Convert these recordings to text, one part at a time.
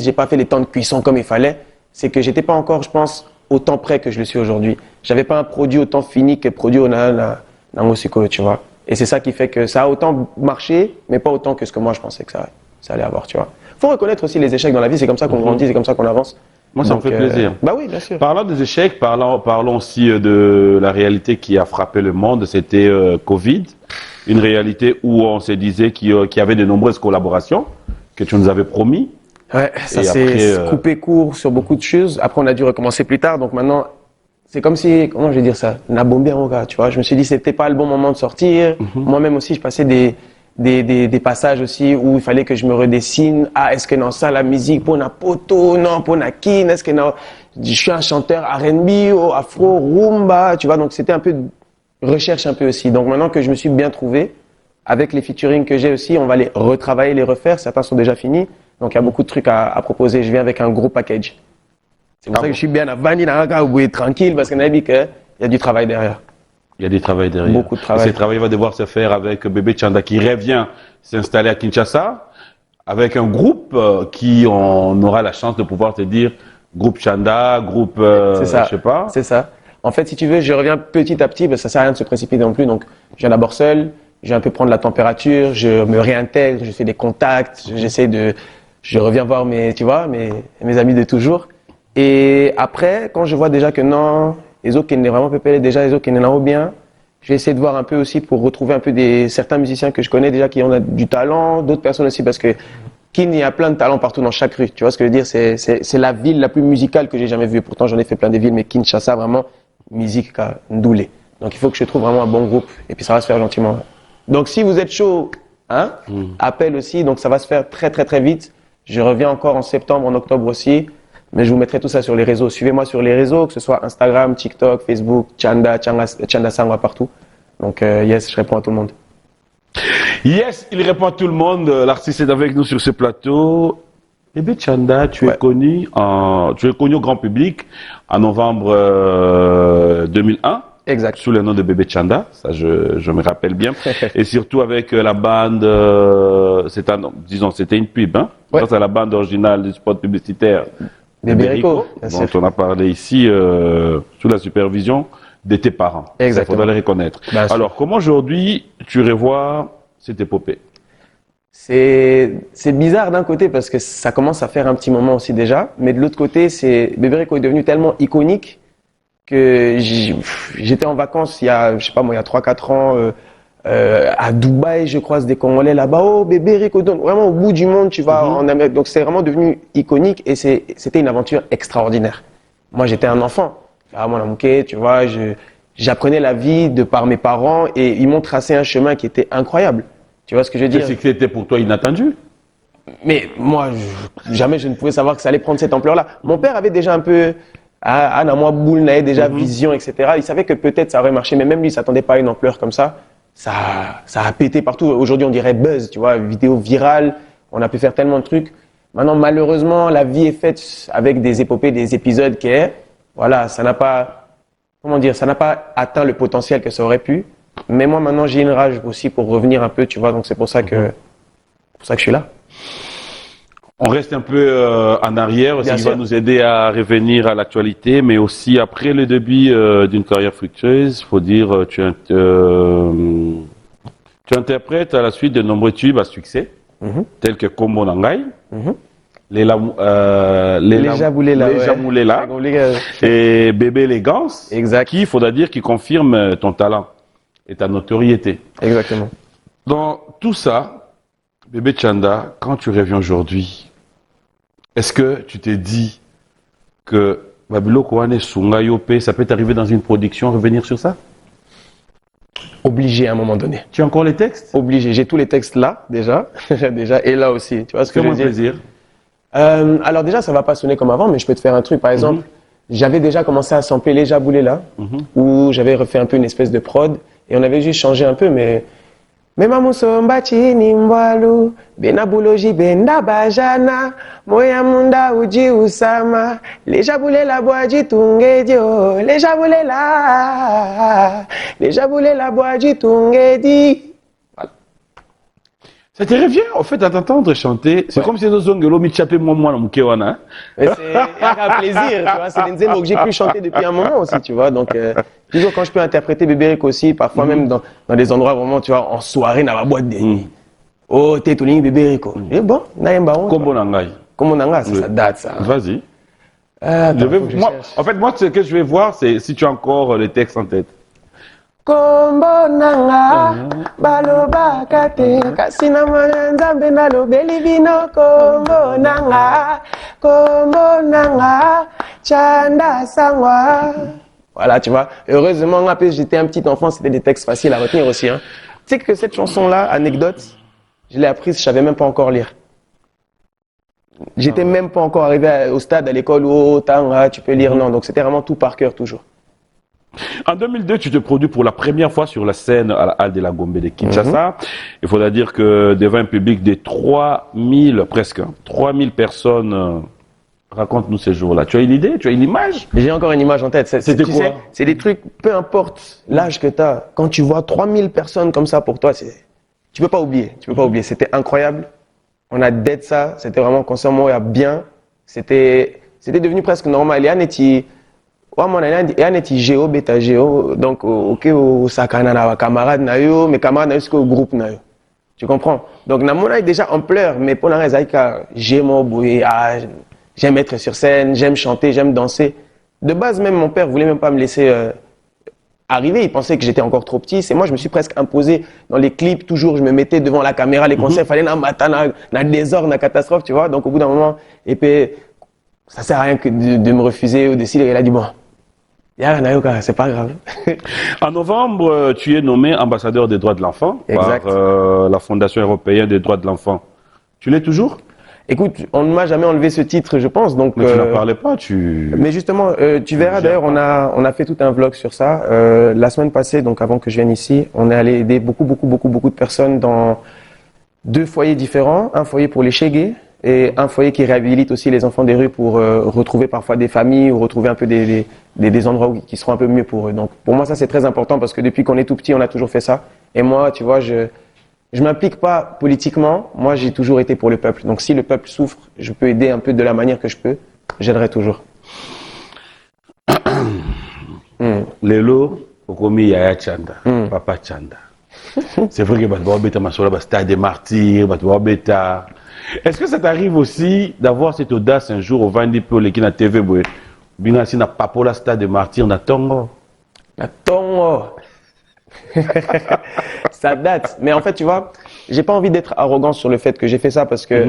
j'ai pas fait les temps de cuisson comme il fallait, c'est que j'étais pas encore, je pense, autant prêt que je le suis aujourd'hui. J'avais pas un produit autant fini que produit au Nangosiko, tu vois. Et c'est ça qui fait que ça a autant marché, mais pas autant que ce que moi je pensais que ça allait avoir, tu vois. Faut reconnaître aussi les échecs dans la vie, c'est comme ça qu'on grandit, c'est comme ça qu'on avance. Moi, ça me fait plaisir. Bah oui, bien sûr. Parlant des échecs, parlons aussi de la réalité qui a frappé le monde, c'était Covid. Une réalité où on se disait qu'il y avait de nombreuses collaborations que tu nous avais promis. Ouais, ça s'est coupé court sur beaucoup de choses. Après, on a dû recommencer plus tard. Donc maintenant, c'est comme si, comment je vais dire ça, n'a bombé en gars, tu vois. Je me suis dit, c'était pas le bon moment de sortir. Moi-même aussi, je passais des passages aussi où il fallait que je me redessine. Ah, est-ce que dans ça, la musique, pour na poto, non, pour na kin, est-ce que je suis un chanteur R&B, afro, rumba, tu vois. Donc c'était un peu de recherche un peu aussi. Donc maintenant que je me suis bien trouvé, avec les featuring que j'ai aussi, on va les retravailler, les refaire. Certains sont déjà finis. Donc il y a beaucoup de trucs à proposer. Je viens avec un gros package. C'est pour ça que je suis bien à Bani, tranquille, parce qu'on a dit qu'il y a du travail derrière. Il y a du travail derrière. Beaucoup de travail. Et ce travail va devoir se faire avec Bébé Tchanda qui revient s'installer à Kinshasa, avec un groupe qui on aura la chance de pouvoir te dire groupe Tchanda, groupe c'est ça, je sais pas. C'est ça. En fait, si tu veux, je reviens petit à petit, parce que ça sert à rien de se précipiter non plus. Donc, je viens d'abord seul, je viens un peu prendre la température, je me réintègre, je fais des contacts, je reviens voir mes amis de toujours. Et après, quand je vois déjà que non, les autres qui n'est vraiment pépé, déjà les autres qui n'est pas bien, je vais essayer de voir un peu aussi pour retrouver un peu certains musiciens que je connais déjà qui ont du talent, d'autres personnes aussi parce que Kin, il y a plein de talents partout dans chaque rue. Tu vois ce que je veux dire? C'est la ville la plus musicale que j'ai jamais vue. Pourtant, j'en ai fait plein de villes, mais Kinshasa, vraiment, musique ndoulé. Donc, il faut que je trouve vraiment un bon groupe et puis ça va se faire gentiment. Donc, si vous êtes chaud, appel aussi. Donc, ça va se faire très, très, très vite. Je reviens encore en septembre, en octobre aussi. Mais je vous mettrai tout ça sur les réseaux. Suivez-moi sur les réseaux, que ce soit Instagram, TikTok, Facebook, Tchanda Sangwa partout. Donc, yes, je réponds à tout le monde. Yes, il répond à tout le monde. L'artiste est avec nous sur ce plateau. Bébé Tchanda, tu es connu au grand public en novembre 2001. Exact. Sous le nom de Bébé Tchanda, ça je me rappelle bien. Et surtout avec la bande, c'était une pub, hein. Ouais. Grâce à la bande originale du spot publicitaire. Bébé Rico, dont on a parlé ici sous la supervision de tes parents. Exactement. Il faudra les reconnaître. Alors, comment aujourd'hui tu revois cette épopée? C'est bizarre d'un côté parce que ça commence à faire un petit moment aussi déjà, mais de l'autre côté, Bébé Rico est devenu tellement iconique que j'étais en vacances il y a 3-4 ans à Dubaï, je croise des Congolais là-bas. Oh, Bébé Rico, donc vraiment au bout du monde, tu vas en Amérique. Donc c'est vraiment devenu iconique et c'était une aventure extraordinaire. Moi, j'étais un enfant. Ah, mon amouké, tu vois, j'apprenais la vie de par mes parents et ils m'ont tracé un chemin qui était incroyable. Tu vois ce que je veux dire? C'est que c'était pour toi inattendu. Mais moi, jamais je ne pouvais savoir que ça allait prendre cette ampleur-là. Mon père avait déjà un peu, moi, boule, n'avait déjà vision, etc. Il savait que peut-être ça aurait marché, mais même lui, il s'attendait pas à une ampleur comme ça. Ça a pété partout. Aujourd'hui, on dirait buzz, tu vois, vidéo virale. On a pu faire tellement de trucs. Maintenant, malheureusement, la vie est faite avec des épopées, des épisodes voilà, ça n'a pas atteint le potentiel que ça aurait pu. Mais moi, maintenant, j'ai une rage aussi pour revenir un peu, tu vois. Donc, c'est pour ça que je suis là. On reste un peu en arrière, ce qui va nous aider à revenir à l'actualité, mais aussi après le début d'une carrière fructueuse, faut dire, tu interprètes à la suite de nombreux tubes à succès, tels que Kombo Nangai, Les Jamoulela et Bébé Élégance, qui, il faudra dire, qui confirme ton talent et ta notoriété. Exactement. Dans tout ça, Bébé Tchanda, quand tu reviens aujourd'hui, est-ce que tu t'es dit que Babilo Kouane Sunga Yopé, ça peut t'arriver dans une production, revenir sur ça? Obligé à un moment donné. Tu as encore les textes? Obligé. J'ai tous les textes là, déjà. Et là aussi. Tu vois ce que je veux dire? Plaisir. Alors déjà, ça va pas sonner comme avant, mais je peux te faire un truc. Par exemple, j'avais déjà commencé à sampler Les Jaboulés là, où j'avais refait un peu une espèce de prod, et on avait juste changé un peu, mais Mamuso chini mbwalu, benabuloji benda bajana, moya munda uji usama, Les Jaboulés la boaji tungedio, Les Jaboulés la boaji tungedi. Voilà. Ça te revient, en fait, à t'entendre chanter. C'est comme si nous avons mis chapé moi dans mon kéwana. Mais c'est un plaisir, tu vois. C'est des nzembo que j'ai pu chanter depuis un moment aussi, tu vois. Donc, toujours quand je peux interpréter Bébé Rico aussi, parfois même dans des endroits vraiment, tu vois, en soirée, dans la boîte de nuit. Oh, t'es tout Bébé Rico. Et bon, naïmba on. Comme on a Comme on a ça date, ça. Vas-y. Moi, en fait, moi, ce que je vais voir, c'est si tu as encore les textes en tête. Kombo nanga baloba kate kasi na nzambe na lobeli bino kombo nanga chanda sangwa. Voilà, tu vois. Heureusement, après j'étais un petit enfant, c'était des textes faciles à retenir aussi. Hein. Tu sais que cette chanson-là, anecdote, je l'ai apprise, je savais même pas encore lire. J'étais même pas encore arrivé au stade à l'école où oh, tanga, tu peux lire, non. Donc c'était vraiment tout par cœur toujours. En 2002, tu te produis pour la première fois sur la scène à la Halle de la Gombe de Kinshasa. Il faudra dire que devant un public de 3000, presque, 3000 personnes, raconte-nous ces jours-là. Tu as une idée? Tu as une image? J'ai encore une image en tête. C'était quoi? C'est des trucs, peu importe l'âge que tu as, quand tu vois 3000 personnes comme ça pour toi, tu peux pas oublier. Tu peux pas oublier. C'était incroyable. On a d'être ça. C'était vraiment consciemment bien. C'était devenu presque normal. Il y a un géo, bêta géo, donc ok au sakana na camarade na yo, mes camarades na yo au groupe na yo. Tu comprends? Donc na mona est déjà en pleurs, mais pour la raison j'aime être sur scène, j'aime chanter, j'aime danser. De base même mon père voulait même pas me laisser arriver, il pensait que j'étais encore trop petit. C'est moi je me suis presque imposé dans les clips, toujours je me mettais devant la caméra, les concerts, fallait na désordre, na catastrophe, tu vois. Donc au bout d'un moment, et puis ça sert à rien que de me refuser ou de décider. Il a dit bon. C'est pas grave. En novembre, tu es nommé ambassadeur des droits de l'enfant par la Fondation européenne des droits de l'enfant. Tu l'es toujours? Écoute, on ne m'a jamais enlevé ce titre, je pense. Donc, mais tu n'en parlais pas, Mais justement, tu verras d'ailleurs, on a fait tout un vlog sur ça. La semaine passée, donc avant que je vienne ici, on est allé aider beaucoup de personnes dans 2 foyers différents. Un foyer pour les Chégués et un foyer qui réhabilite aussi les enfants des rues pour retrouver parfois des familles ou retrouver un peu des endroits qui seront un peu mieux pour eux. Donc pour moi ça c'est très important parce que depuis qu'on est tout petit on a toujours fait ça. Et moi tu vois je m'implique pas politiquement, moi j'ai toujours été pour le peuple. Donc si le peuple souffre, je peux aider un peu de la manière que je peux, j'aiderai toujours. Lelo, okomi Yaya Chanda, Papa Chanda. C'est vrai que Batouba Beta Masola, Stade des Martyrs, Batouba Beta. Est-ce que ça t'arrive aussi d'avoir cette audace un jour au Vandipo, qui na TV, Binasi na Papola Stade des Martyrs, na Tongo? Na Tongo. Ça date. Mais en fait, tu vois, j'ai pas envie d'être arrogant sur le fait que j'ai fait ça parce que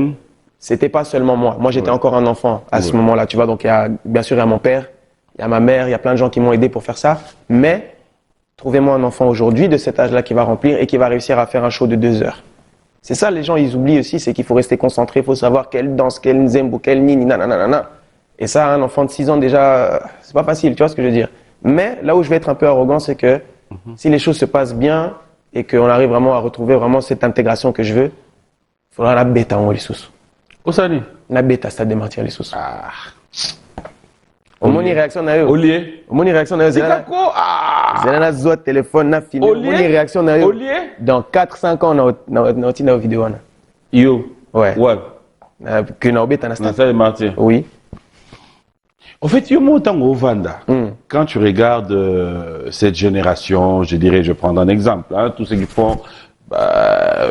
c'était pas seulement moi. Moi, j'étais encore un enfant à ce moment-là, tu vois. Donc, bien sûr, il y a mon père, il y a ma mère, il y a plein de gens qui m'ont aidé pour faire ça. Mais, trouvez-moi un enfant aujourd'hui de cet âge-là qui va remplir et qui va réussir à faire un show de 2 heures. C'est ça, les gens, ils oublient aussi, c'est qu'il faut rester concentré, il faut savoir quelle danse, quelle nzembo, quelle nini, nanana. Et ça, un enfant de 6 ans, déjà, c'est pas facile, tu vois ce que je veux dire. Mais là où je vais être un peu arrogant, c'est que si les choses se passent bien et qu'on arrive vraiment à retrouver vraiment cette intégration que je veux, il faudra la bêta en Olissus. Où ça n'est? La bêta, Stade des Martyrs Olissus. Au moins, réaction na yo. Olié. Au moins, réaction na yo. Zéna zoa téléphone na fini. Au moins, réaction na yo. Dans 4-5 ans, na otina vidéo na. Yo. Ouais. Ouais. Que na obeta na Stade. Stade des Martyrs. Oui. En fait, yo montant au Vanda. Quand tu regardes cette génération, je dirais, je vais prendre un exemple, hein, tous ceux qui font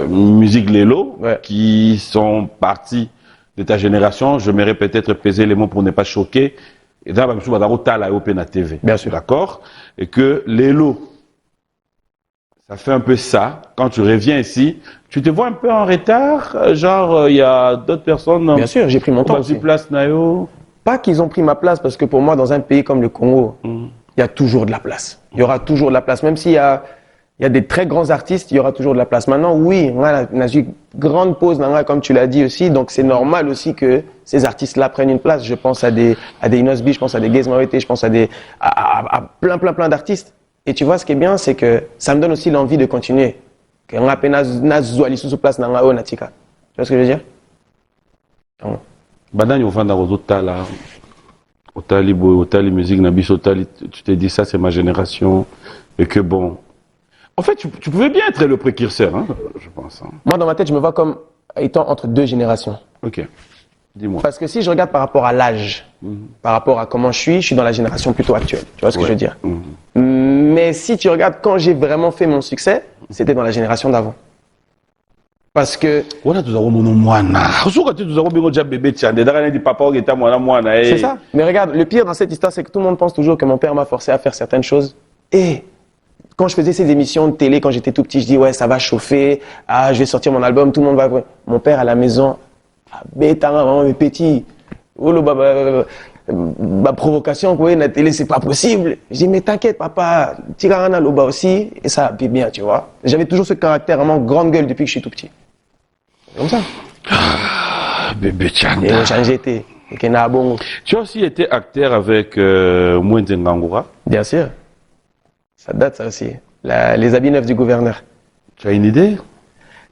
musique Lelo, qui sont partis de ta génération, je m'aimerais peut-être peser les mots pour ne pas choquer. Et dans la TV. Bien sûr. D'accord? Et que Lelo, ça fait un peu ça. Quand tu reviens ici, tu te vois un peu en retard. Genre, il y a d'autres personnes. Bien sûr, j'ai pris mon temps aussi. Place, Nayo. Pas qu'ils ont pris ma place, parce que pour moi, dans un pays comme le Congo, il y a toujours de la place. Il y aura toujours de la place. Même s'il y a des très grands artistes, il y aura toujours de la place. Maintenant, oui, on a eu une grande pause, comme tu l'as dit aussi. Donc, c'est normal aussi que ces artistes-là prennent une place. Je pense à des Inosbi, je pense à des Gaze Mawete, je pense à plein d'artistes. Et tu vois, ce qui est bien, c'est que ça me donne aussi l'envie de continuer. Que on a peine sous place dans la natika. Tu vois ce que je veux dire? Badani au Vanda Rosotala, Otali Boy, Otali musique, Nabis Otali, tu t'es dit ça, c'est ma génération. Et que bon. En fait, tu pouvais bien être le précurseur, hein, je pense. Hein. Moi, dans ma tête, je me vois comme étant entre deux générations. Ok, dis-moi. Parce que si je regarde par rapport à l'âge, par rapport à comment je suis dans la génération plutôt actuelle. Tu vois ce que je veux dire? Mais si tu regardes quand j'ai vraiment fait mon succès, c'était dans la génération d'avant. Parce que c'est ça. Mais regarde, le pire dans cette histoire, c'est que tout le monde pense toujours que mon père m'a forcé à faire certaines choses. Et quand je faisais ces émissions de télé, quand j'étais tout petit, je dis ouais, ça va chauffer, ah, je vais sortir mon album, tout le monde va. Mon père à la maison, vraiment mes petits, ma provocation, quoi, la télé, c'est pas possible. Je dis mais t'inquiète, papa, Tirana Loba aussi, et ça va bien, tu vois. J'avais toujours ce caractère vraiment grande gueule depuis que je suis tout petit. Comme ça. Bébé Chanda. Et j'ai été. Tu as aussi été acteur avec Mwende Ngangura. Bien sûr. Ça date, ça aussi. Les habits neufs du gouverneur. Tu as une idée?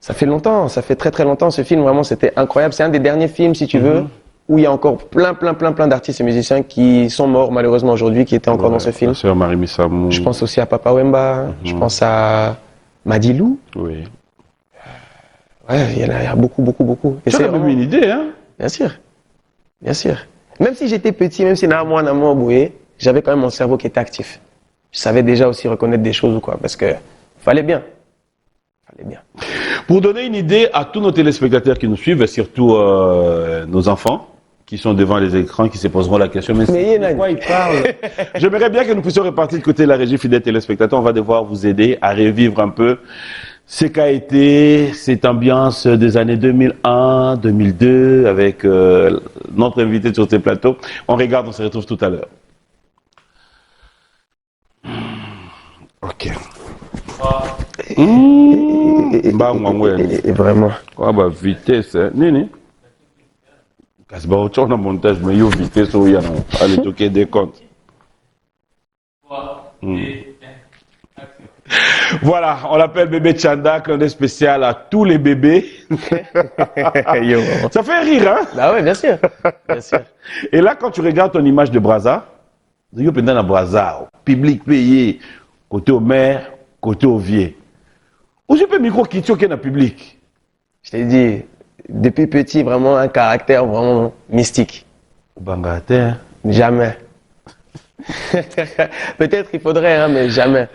Ça fait longtemps, ça fait très très longtemps. Ce film, vraiment, c'était incroyable. C'est un des derniers films, si tu veux, où il y a encore plein d'artistes et musiciens qui sont morts malheureusement aujourd'hui, qui étaient encore dans ce film. Ma sœur Marie Missamou. Je pense aussi à Papa Wemba, je pense à Madilou. Oui. Ouais, il y a beaucoup. Et tu as même une idée, hein? Bien sûr. Bien sûr. Même si j'étais petit, même si j'avais quand même mon cerveau qui était actif. Je savais déjà aussi reconnaître des choses ou quoi, parce que fallait bien. Pour donner une idée à tous nos téléspectateurs qui nous suivent, et surtout nos enfants qui sont devant les écrans, qui se poseront la question, mais de quoi ils parlent? J'aimerais bien que nous puissions repartir du côté de la régie fidèle téléspectateurs. On va devoir vous aider à revivre un peu ce qu'a été cette ambiance des années 2001, 2002, avec notre invité sur ces plateaux. On regarde, on se retrouve tout à l'heure. Ok. Vraiment. Quoi, bah, vitesse, hein? Nini? Parce que tu as un montage, mais il y a vitesse où il y a allez toquer des comptes. Voilà, on l'appelle bébé Chanda, clin spécial à tous les bébés. Ça fait rire, hein? Bah ouais, bien sûr. Bien sûr. Et là, quand tu regardes ton image de Brazza, il y a pendant la Brazza, public payé, côté au maire, côté au vieux. Où je peux micro qui tient dans le public? Je t'ai dit, depuis petit, vraiment un caractère vraiment mystique. Bangater. Jamais. Peut-être qu'il faudrait, hein, mais jamais.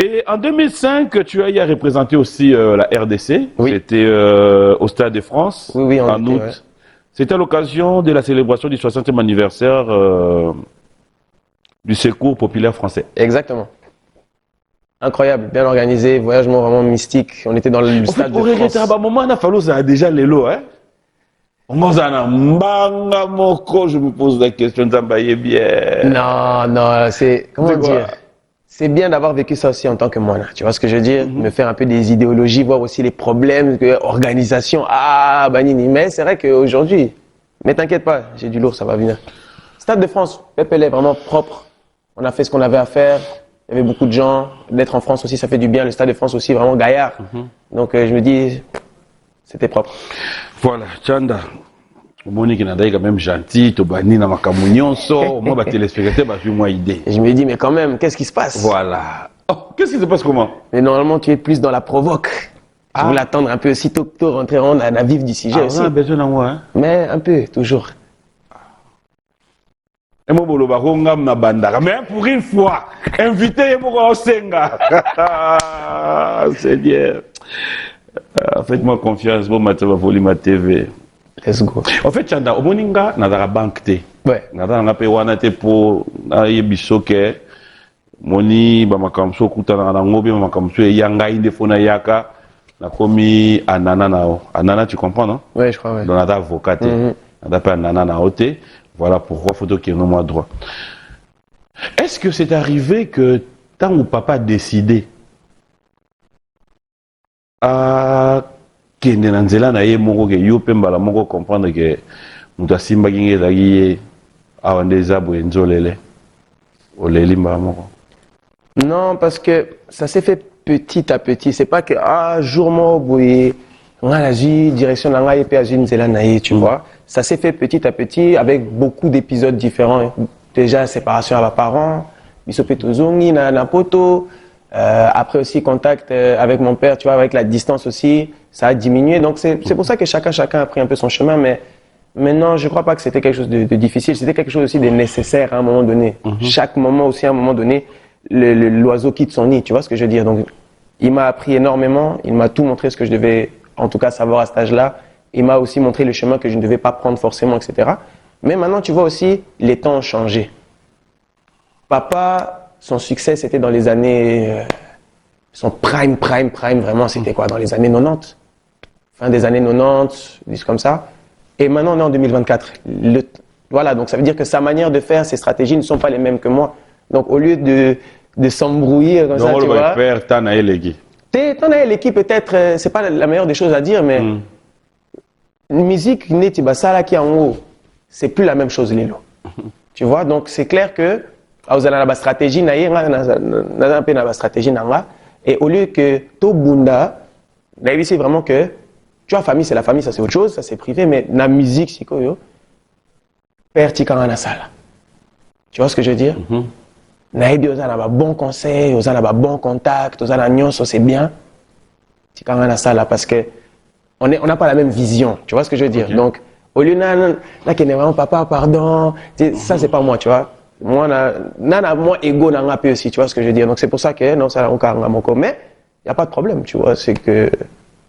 Et en 2005, tu as représenté aussi la RDC. Oui. C'était au Stade de France, oui, en août. Ouais. C'était à l'occasion de la célébration du 60e anniversaire du Secours populaire français. Exactement. Incroyable, bien organisé, voyagement vraiment mystique. On était dans le Stade de France. À un moment, on a fallu ça a déjà les lots, hein. Je me pose la question, bien. Non, c'est, comment dire? C'est bien d'avoir vécu ça aussi en tant que moine. Tu vois ce que je veux dire? Me faire un peu des idéologies, voir aussi les problèmes, organisation. Ah, Banini. Mais c'est vrai qu'aujourd'hui, mais t'inquiète pas, j'ai du lourd, ça va venir. Stade de France, Pépé est vraiment propre. On a fait ce qu'on avait à faire. Il y avait beaucoup de gens. D'être en France aussi, ça fait du bien. Le Stade de France aussi, vraiment gaillard. Donc, je me dis, c'était propre. Voilà, Chanda. Monique est quand même gentil, Tobani na makamunionso, moi, téléspectateur, moi idée. Et je me dis, mais quand même, qu'est-ce qui se passe? Voilà. Oh, qu'est-ce qui se passe comment? Mais normalement, tu es plus dans la provoque. Tu voulais attendre un peu, sitôt que tu rentreras dans la vif du sujet aussi. On a besoin de moi, hein? Mais un peu, toujours. Et moi, mais pour une fois, invité au Senga. Seigneur. Faites-moi confiance, bon, matin, ma TV. Let's go. En fait, Chanda, au Moninga, n'a pas banque. Ouais. N'a pas payé wana te pour aïe bisoke. Moni, ba makamso kutana na ngobi, ba makamso yanga inde fona yaka. Na komi anana nao. Anana, tu comprends, non? Ouais, je crois, ouais. Donc, on a avocat. On a pas anana nao te. Voilà pourquoi photo qui est non moi droit. Est-ce que c'est arrivé que tant ou papa a décidé à kende na nzela na ye moko ke yo pe mbala moko comprendre que mutu asimba kinge ezalaki ye awa nde eza boye nzolele oleli mbala moko? Non, parce que ça s'est fait petit à petit. C'est pas que jour moko boye nga nazwi direction na ngai pe azwi nzela na ye, tu vois. Ça s'est fait petit à petit avec beaucoup d'épisodes différents. Déjà séparation à parents, biso pe tozongi na poto. Après aussi, contact avec mon père, tu vois, avec la distance aussi, ça a diminué. Donc, c'est pour ça que chacun a pris un peu son chemin. Mais maintenant, je crois pas que c'était quelque chose de difficile. C'était quelque chose aussi de nécessaire à un moment donné. Chaque moment aussi, à un moment donné, l'oiseau quitte son nid. Tu vois ce que je veux dire? Donc, il m'a appris énormément. Il m'a tout montré ce que je devais, en tout cas, savoir à cet âge-là. Il m'a aussi montré le chemin que je ne devais pas prendre forcément, etc. Mais maintenant, tu vois aussi, les temps ont changé. Papa, son succès, c'était dans les années... son prime, vraiment, c'était quoi? Dans les années 90. Fin des années 90, des trucs comme ça. Et maintenant, on est en 2024. Voilà, donc ça veut dire que sa manière de faire, ses stratégies ne sont pas les mêmes que moi. Donc, au lieu de s'embrouiller comme ça, tu vois... père, t'en as l'équipe, peut-être, c'est pas la meilleure des choses à dire, mais... Musique, ça qui est en haut, c'est plus la même chose, Lilo. Tu vois, donc c'est clair que vous avez la stratégie, et au lieu que tout bunda, c'est vraiment que, tu vois, famille, c'est la famille, ça c'est autre chose, ça c'est privé, mais la musique, c'est quoi, père, tu la salle. Tu vois ce que je veux dire? Naïbi, vous avez bon conseil, vous avez bon contact, vous avez un c'est bien. Tu la salle parce que on n'a pas la même vision, tu vois ce que je veux dire? Okay. Donc, au lieu là qui est vraiment papa, pardon, ça c'est pas moi, tu vois. Moi, moi ego n'a pas aussi, tu vois ce que je veux dire? Donc c'est pour ça que non, ça n'a aucun moko, mais il y a pas de problème, tu vois. C'est que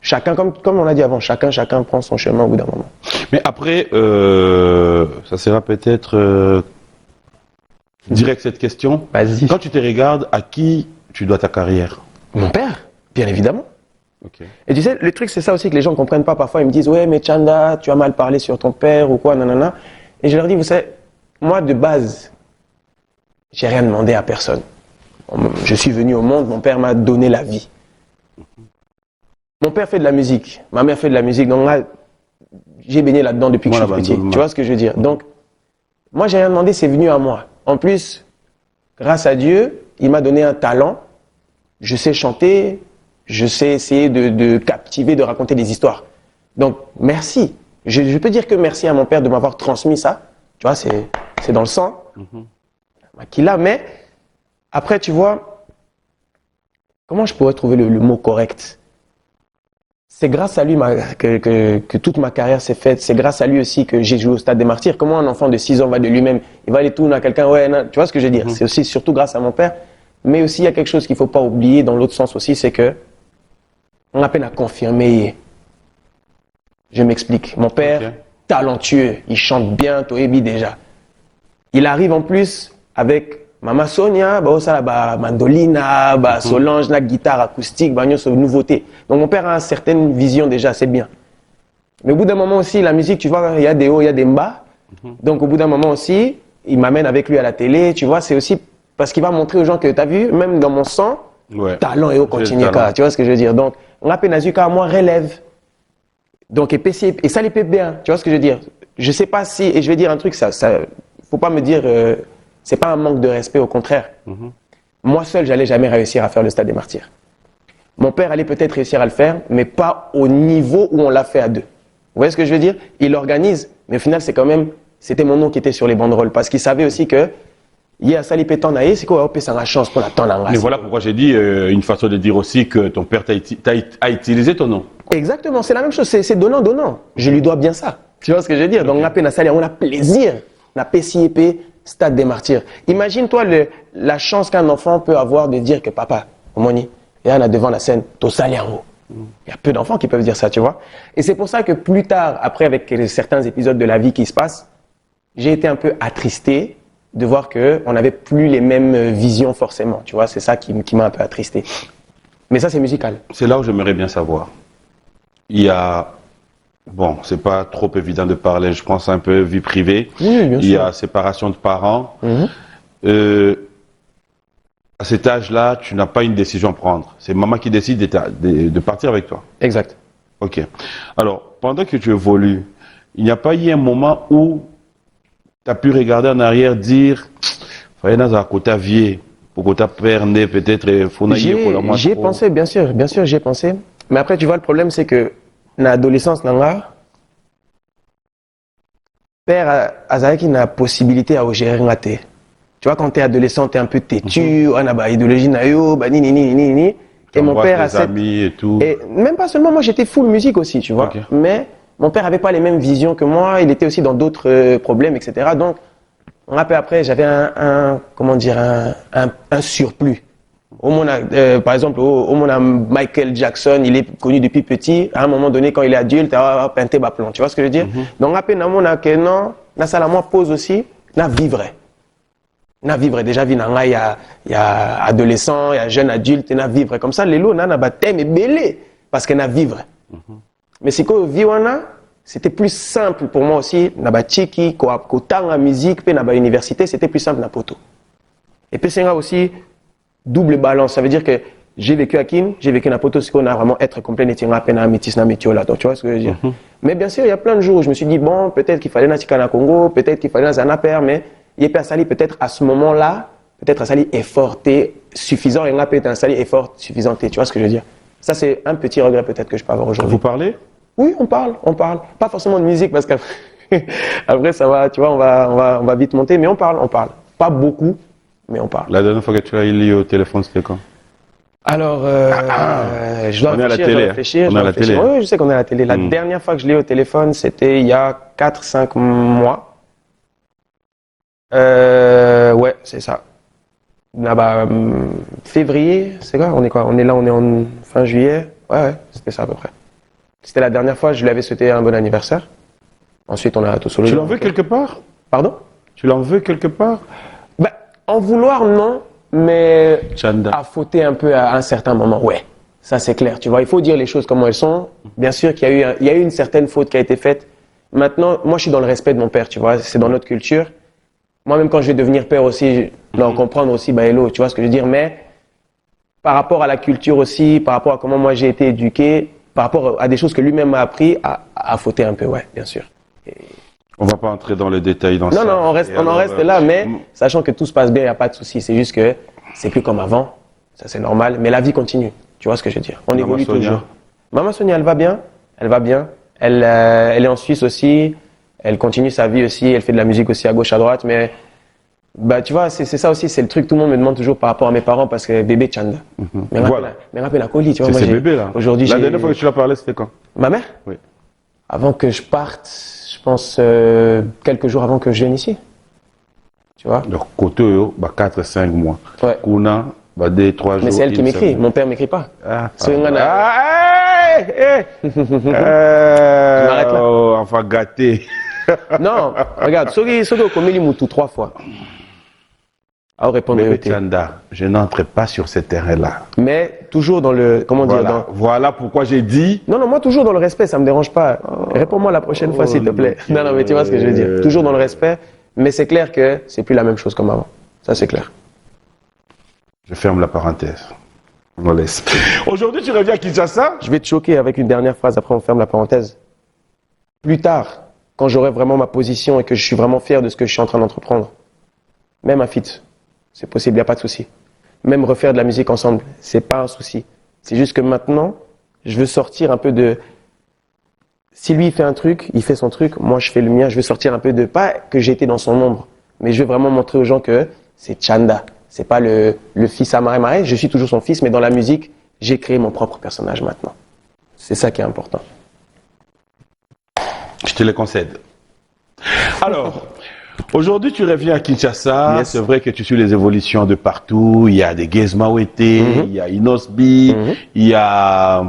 chacun, comme on l'a dit avant, chacun prend son chemin au bout d'un moment. Mais après, ça sera peut-être direct cette question. Vas-y. Quand tu te regardes, à qui tu dois ta carrière? Mon père, bien évidemment. Okay. Et tu sais, le truc, c'est ça aussi que les gens ne comprennent pas. Parfois, ils me disent, ouais, mais Chanda, tu as mal parlé sur ton père ou quoi, nanana. Et je leur dis, vous savez, moi, de base, j'ai rien demandé à personne. Je suis venu au monde, mon père m'a donné la vie. Mon père fait de la musique, ma mère fait de la musique. Donc là, j'ai baigné là-dedans depuis que je suis petit. Tu vois ce que je veux dire? Donc, moi, j'ai rien demandé, c'est venu à moi. En plus, grâce à Dieu, il m'a donné un talent. Je sais chanter. Je sais essayer de captiver, de raconter des histoires. Donc, merci. Je peux dire que merci à mon père de m'avoir transmis ça. Tu vois, c'est dans le sang. Qu'il a, mais après, tu vois, comment je pourrais trouver le mot correct? C'est grâce à lui que toute ma carrière s'est faite. C'est grâce à lui aussi que j'ai joué au Stade des Martyrs. Comment un enfant de 6 ans va de lui-même, il va aller tourner à quelqu'un, ouais, non, tu vois ce que je veux dire? C'est aussi surtout grâce à mon père. Mais aussi, il y a quelque chose qu'il ne faut pas oublier dans l'autre sens aussi, c'est que on a peine à confirmer. Je m'explique. Mon père, talentueux, il chante bien, Toebi déjà. Il arrive en plus avec Mama Sonia, ça mandolina, Solange, la guitare acoustique, nouveauté. Donc mon père a une certaine vision déjà, c'est bien. Mais au bout d'un moment aussi, la musique, tu vois, il y a des hauts, il y a des bas. Donc au bout d'un moment aussi, il m'amène avec lui à la télé, tu vois, c'est aussi parce qu'il va montrer aux gens que tu as vu, même dans mon sang, talent et au continue, tu vois ce que je veux dire. Donc, on a penazuka, moi, relève. Donc, et ça les paie bien, tu vois ce que je veux dire. Je sais pas si, et je vais dire un truc, ça faut pas me dire, c'est pas un manque de respect, au contraire. Moi seul, j'allais jamais réussir à faire le Stade des Martyrs. Mon père allait peut-être réussir à le faire, mais pas au niveau où on l'a fait à deux. Vous voyez ce que je veux dire? Il organise, mais au final, c'était mon nom qui était sur les banderoles, parce qu'il savait aussi que il y a Sali Pétanaï, c'est quoi, c'est la chance pour la temps là. Mais voilà pourquoi j'ai dit une façon de dire aussi que ton père a utilisé ton nom. Exactement, c'est la même chose, c'est donnant. Je lui dois bien ça. Tu vois ce que je veux dire? Donc, on a plaisir. On a PCIP, Stade des Martyrs. Imagine-toi la chance qu'un enfant peut avoir de dire que papa, Omoni, et là, devant la scène, Tosali en haut. Il y a peu d'enfants qui peuvent dire ça, tu vois. Et c'est pour ça que plus tard, après, avec certains épisodes de la vie qui se passent, j'ai été un peu attristé de voir qu'on n'avait plus les mêmes visions forcément. Tu vois, c'est ça qui m'a un peu attristé. Mais ça, c'est musical. C'est là où j'aimerais bien savoir. Il y a... Bon, c'est pas trop évident de parler, je pense un peu vie privée. Oui, bien sûr. Il y a séparation de parents. À cet âge-là, tu n'as pas une décision à prendre. C'est maman qui décide de partir avec toi. Exact. Ok. Alors, pendant que tu évolues, il n'y a pas eu un moment où tu as pu regarder en arrière, dire, fallait dans un côté vieux, pour que ta père n'ait peut-être fournaillé pour la moitié. J'y ai pensé, bien sûr, j'y ai pensé. Mais après, tu vois, le problème, c'est que, dans l'adolescence, père, Azaki n'a possibilité à gérer un thé. Tu vois, quand t'es adolescent, t'es un peu têtu, on a bah, idéologie nayo, bah ni ni ni ni ni. Tu Et mon embrasses père a tes amis et tout. Et même pas seulement, moi j'étais full musique aussi, tu vois. Ok. Mais mon père avait pas les mêmes visions que moi, il était aussi dans d'autres problèmes, etc. Donc, on rappelle après, j'avais comment dire, un surplus. Par exemple, au monde à Michael Jackson, il est connu depuis petit. À un moment donné, quand il est adulte, peinté bas plan. Tu vois ce que je veux dire? Donc, après, non, na ça la moi pose aussi, na vivre. Na vivre déjà vie nanga il y a adolescent, il y a jeune adulte, na vivre comme ça les lots na ba thème belé parce que na vivre. Mais c'est que viwana, c'était plus simple pour moi aussi na ba chiki ko tanga musique pe na ba université, c'était plus simple na poto. Et puis c'est aussi double balance, ça veut dire que j'ai vécu à Kin, j'ai vécu na poto, c'est qu'on a vraiment être complet netinga pe na métis na métio là. Donc tu vois ce que je veux dire. Mais bien sûr, il y a plein de jours où je me suis dit bon, peut-être qu'il fallait na tika na Congo, peut-être qu'il fallait na Zanaper, mais il peut sali peut-être à ce moment-là, peut-être à sali effort suffisant et là peut-être un sali effort suffisant. Tu vois ce que je veux dire? Ça c'est un petit regret peut-être que je peux avoir aujourd'hui. Vous parlez? Oui, on parle. Pas forcément de musique parce qu'après après ça va, tu vois, on va vite monter, mais on parle. Pas beaucoup, mais on parle. La dernière fois que tu as eu au téléphone, c'était quand? Alors, je dois On est à la réfléchir, télé, je dois réfléchir. on est à la télé. Oui, je sais qu'on est à la télé. La dernière fois que je l'ai eu au téléphone, c'était il y a 4-5 mois. Ouais, c'est ça. Là-bas, février, c'est quoi? On est quoi? On est là, on est en fin juillet. Ouais, c'était ça à peu près. C'était la dernière fois, je lui avais souhaité un bon anniversaire. Ensuite, on a tout solo. Tu l'en veux quelque part? Pardon? Tu l'en veux quelque part? Bah, en vouloir, non, mais Chanda. à fauter un peu à un certain moment, ouais. Ça, c'est clair. Tu vois, il faut dire les choses comme elles sont. Bien sûr qu'il y a eu une certaine faute qui a été faite. Maintenant, moi, je suis dans le respect de mon père, tu vois. C'est dans notre culture. Moi-même, quand je vais devenir père aussi, je dois en comprendre aussi, bah, hello, tu vois ce que je veux dire. Mais par rapport à la culture aussi, par rapport à comment moi j'ai été éduqué, par rapport à des choses que lui-même m'a appris, à fauter un peu, ouais, bien sûr. On va pas entrer dans les détails dans ça. Non, on en reste là, mais sachant que tout se passe bien, il n'y a pas de souci. C'est juste que c'est plus comme avant. Ça, c'est normal. Mais la vie continue. Tu vois ce que je veux dire? On évolue toujours. Maman Sonia, elle va bien. Elle va bien. Elle est en Suisse aussi. Elle continue sa vie aussi. Elle fait de la musique aussi à gauche, à droite. Mais, bah, tu vois, c'est ça aussi. C'est le truc que tout le monde me demande toujours par rapport à mes parents parce que bébé Chanda. Mais Voilà. rappelle la colis, tu vois. C'est ces bébés là. Aujourd'hui, la dernière fois que tu l'as parlé, c'était quand? Ma mère? Oui. Avant que je parte, je pense quelques jours avant que je vienne ici. Tu vois? Donc, côté, 4-5 mois. Ouais. Kuna, 2-3 jours. Mais c'est elle qui m'écrit. Mon père m'écrit pas. m'arrête là. Enfin, gâté. Non, regarde, Sogi Komeli Moutou 3 fois. À répondre Mais au thé. Chanda, je n'entre pas sur ce terrain-là. Mais toujours dans le. Comment dire dans... Voilà pourquoi j'ai dit. Non, moi toujours dans le respect, ça me dérange pas. Réponds-moi la prochaine fois, s'il te plaît. ok. Non, mais tu vois ce que je veux dire. Toujours dans le respect, mais c'est clair que c'est plus la même chose comme avant. Ça, c'est clair. Je ferme la parenthèse. On laisse. Aujourd'hui, tu reviens à Kinshasa. Je vais te choquer avec une dernière phrase, après on ferme la parenthèse. Plus tard, quand j'aurai vraiment ma position et que je suis vraiment fier de ce que je suis en train d'entreprendre, même un feat, c'est possible, il n'y a pas de souci. Même refaire de la musique ensemble, c'est pas un souci. C'est juste que maintenant, je veux sortir un peu de... Si lui il fait un truc, il fait son truc, moi je fais le mien, je veux sortir un peu de... Pas que j'ai été dans son ombre, mais je veux vraiment montrer aux gens que c'est Chanda. C'est pas le fils à Maré Maré, je suis toujours son fils, mais dans la musique, j'ai créé mon propre personnage maintenant. C'est ça qui est important. Je te le concède. Alors, aujourd'hui, tu reviens à Kinshasa. Yes. C'est vrai que tu suis les évolutions de partout. Il y a des Gizma Wete, il y a Inosbi, il y a...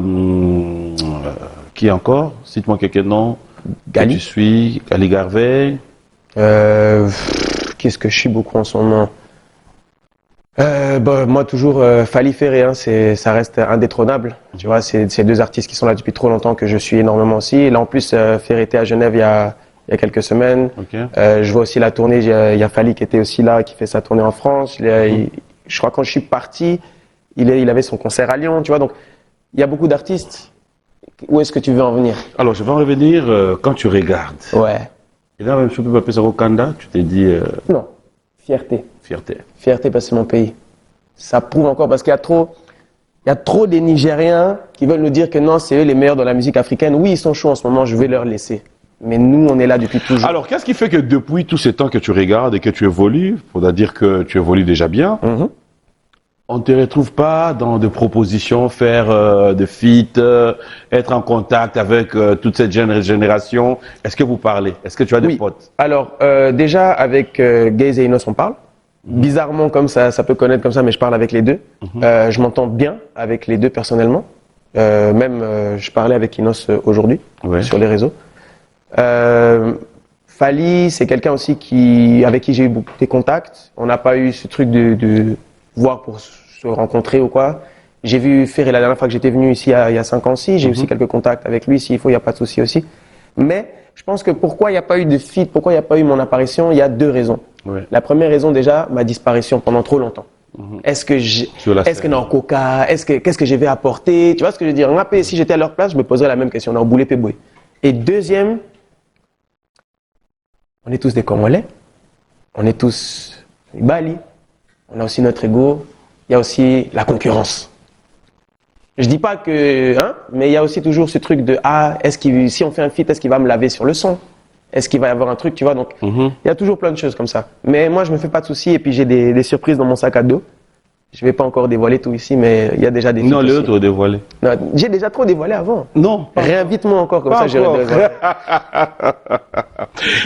qui encore? Cite-moi quelques noms. Gali. Que tu suis, Gali Garvey. Qu'est-ce que je suis beaucoup en son nom? Moi toujours Fally Ferré, hein, ça reste indétrônable. Tu vois, c'est deux artistes qui sont là depuis trop longtemps que je suis énormément aussi. Et là en plus, Ferré était à Genève il y a quelques semaines. Okay. Je vois aussi la tournée. Il y a Fally qui était aussi là, qui fait sa tournée en France. Je crois quand je suis parti, il avait son concert à Lyon. Tu vois, donc il y a beaucoup d'artistes. Où est-ce que tu veux en venir? Alors, je vais en revenir quand tu regardes. Ouais. Et là, même si tu peux appeler ça Wakanda, tu t'es dit Non. Fierté. fierté. Fierté parce que c'est mon pays. Ça prouve encore parce qu'il y a trop des Nigériens qui veulent nous dire que non, c'est eux les meilleurs dans la musique africaine. Oui, ils sont chauds en ce moment, je vais leur laisser. mais nous, on est là depuis toujours. Alors, qu'est-ce qui fait que depuis tous ces temps que tu regardes et que tu évolues, faudra dire que tu évolues déjà bien, on ne te retrouve pas dans des propositions, faire des feats, être en contact avec toute cette jeune génération. Est-ce que vous parlez? Est-ce que tu as des potes? Alors, déjà, avec Gaze et Inos, on parle. Bizarrement, comme ça peut connaître comme ça, mais je parle avec les deux. Je m'entends bien avec les deux personnellement. Je parlais avec Inos aujourd'hui sur les réseaux. Fally, c'est quelqu'un aussi avec qui j'ai eu beaucoup de contacts. On n'a pas eu ce truc de voir pour se rencontrer ou quoi. J'ai vu Ferré la dernière fois que j'étais venu ici il y a 5 ans aussi. J'ai aussi quelques contacts avec lui. S'il faut, il n'y a pas de souci aussi. Mais je pense que pourquoi il n'y a pas eu de feat, pourquoi il n'y a pas eu mon apparition, il y a 2 raisons. La première raison déjà, ma disparition pendant trop longtemps. Est-ce que non coca, qu'est-ce que je vais apporter? Tu vois ce que je veux dire? Si j'étais à leur place, je me poserais la même question. On a boulé péboué. Et deuxième, on est tous des Congolais. On est tous des Bali. On a aussi notre ego. Il y a aussi la concurrence. Je dis pas que, mais il y a aussi toujours ce truc de si on fait un feat, est-ce qu'il va me laver sur le son? Est-ce qu'il va y avoir un truc, tu vois? Donc, il y a toujours plein de choses comme ça. Mais moi, je me fais pas de soucis et puis j'ai des surprises dans mon sac à dos. Je vais pas encore dévoiler tout ici, mais il y a déjà des. Non, le autre dévoilé. Non, j'ai déjà trop dévoilé avant. Non. Réinvite-moi encore comme ça, je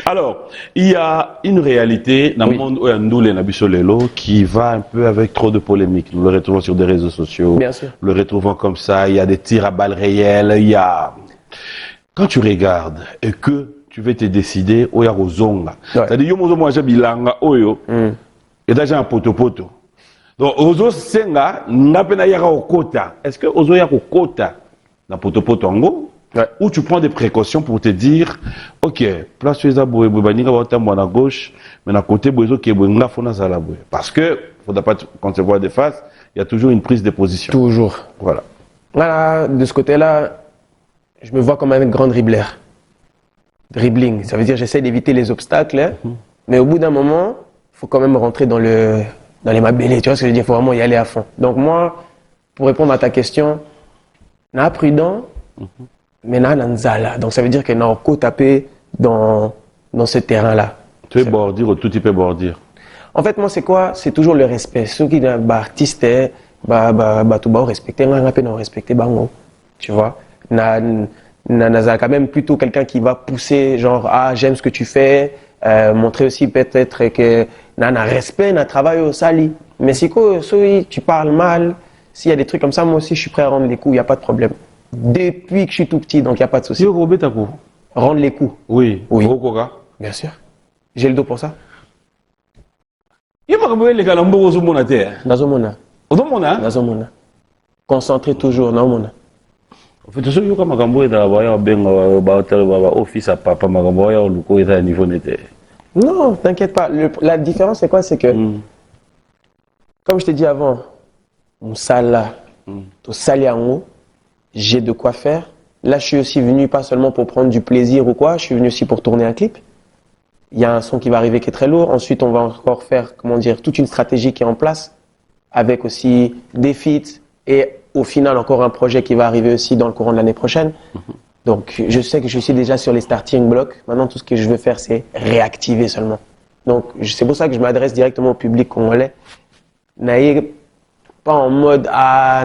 Alors, il y a une réalité dans le monde où nous les Nabisolelo qui va un peu avec trop de polémiques. Nous le retrouvons sur des réseaux sociaux. Bien sûr. Nous le retrouvons comme ça. Il y a des tirs à balles réelles. Il y a. Quand tu regardes et que tu veux te décider, oya rozonga. C'est-à-dire, yo mozo moja bilanga oyo. Et déjà un poto. Donc, ozo senga, n'apena yaka okota. Est-ce que ozo yaka okota na poto ango? Ou tu prends des précautions pour te dire, ok, place tu es à boue, baninga wata à gauche, mais na côté bozo qui est boinga fona zala boue. Parce que, faudra pas concevoir des faces, il y a toujours une prise de position. Toujours. Voilà. Voilà, de ce côté-là, je me vois comme un grand dribbler. Dribbling, ça veut dire j'essaie d'éviter les obstacles, mais au bout d'un moment, il faut quand même rentrer dans les mabélés, tu vois ce que je veux dire, il faut vraiment y aller à fond. Donc moi, pour répondre à ta question, na prudent, mais na nzala. Donc ça veut dire que na oko tapé dans ce terrain-là. Tu es bordir ou tout type bordir? En fait, moi, c'est quoi? C'est toujours le respect. Ceux qui sont artistes, tout bas respecter, respecter bango. Tu vois? Naza quand même plutôt quelqu'un qui va pousser, genre, j'aime ce que tu fais, montrer aussi peut-être que nana respect, na travail au sali. Mais si tu parles mal, s'il y a des trucs comme ça, moi aussi, je suis prêt à rendre les coups, il n'y a pas de problème. Depuis que je suis tout petit, donc il n'y a pas de souci. Rendre les coups. Oui. Bien sûr. J'ai le dos pour ça. Nazomona. Concentré toujours, Nazomona. En fait, ce que makambo est d'abord bien office à papa makambo ya luko est à niveau n'était. Non, t'inquiète pas. La différence c'est quoi? C'est que comme je t'ai dit avant, mon sala, tout saliango, j'ai de quoi faire. Là, je suis aussi venu pas seulement pour prendre du plaisir ou quoi, je suis venu aussi pour tourner un clip. Il y a un son qui va arriver qui est très lourd. Ensuite, on va encore faire, toute une stratégie qui est en place avec aussi des feats et au final, encore un projet qui va arriver aussi dans le courant de l'année prochaine. Donc, je sais que je suis déjà sur les starting blocks. Maintenant, tout ce que je veux faire, c'est réactiver seulement. Donc, c'est pour ça que je m'adresse directement au public congolais. N'ayez pas en mode,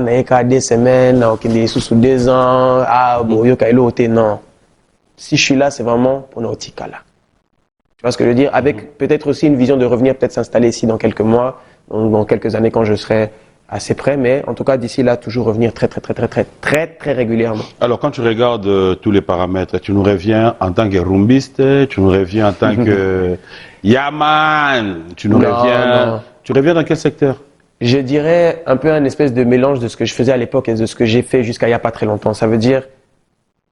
n'ayez qu'à des semaines, des sous 2 ans, non. Si je suis là, c'est vraiment pour nos petits cas là. Tu vois ce que je veux dire? Avec peut-être aussi une vision de revenir peut-être s'installer ici dans quelques mois, dans quelques années quand je serai assez près, mais en tout cas d'ici là toujours revenir très régulièrement. Alors quand tu regardes tous les paramètres, tu nous reviens en tant que rumbiste, tu nous reviens en tant que Yaman, tu reviens dans quel secteur? Je dirais un peu un espèce de mélange de ce que je faisais à l'époque et de ce que j'ai fait jusqu'à il y a pas très longtemps. Ça veut dire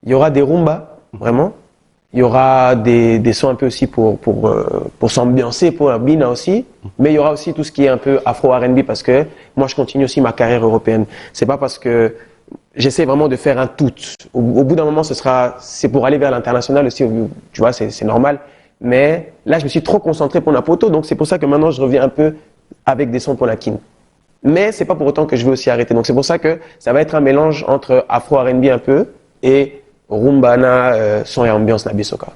il y aura des rumbas vraiment, il y aura des sons un peu aussi pour s'ambiancer, pour un bina aussi, mais il y aura aussi tout ce qui est un peu afro R&B parce que moi je continue aussi ma carrière européenne. C'est pas parce que j'essaie vraiment de faire un tout. Au bout d'un moment, c'est pour aller vers l'international aussi, tu vois, c'est normal. Mais là, je me suis trop concentré pour Napoto, donc c'est pour ça que maintenant je reviens un peu avec des sons pour la kin. Mais c'est pas pour autant que je veux aussi arrêter. Donc c'est pour ça que ça va être un mélange entre afro R&B un peu et rumbana, son et ambiance na bisoka.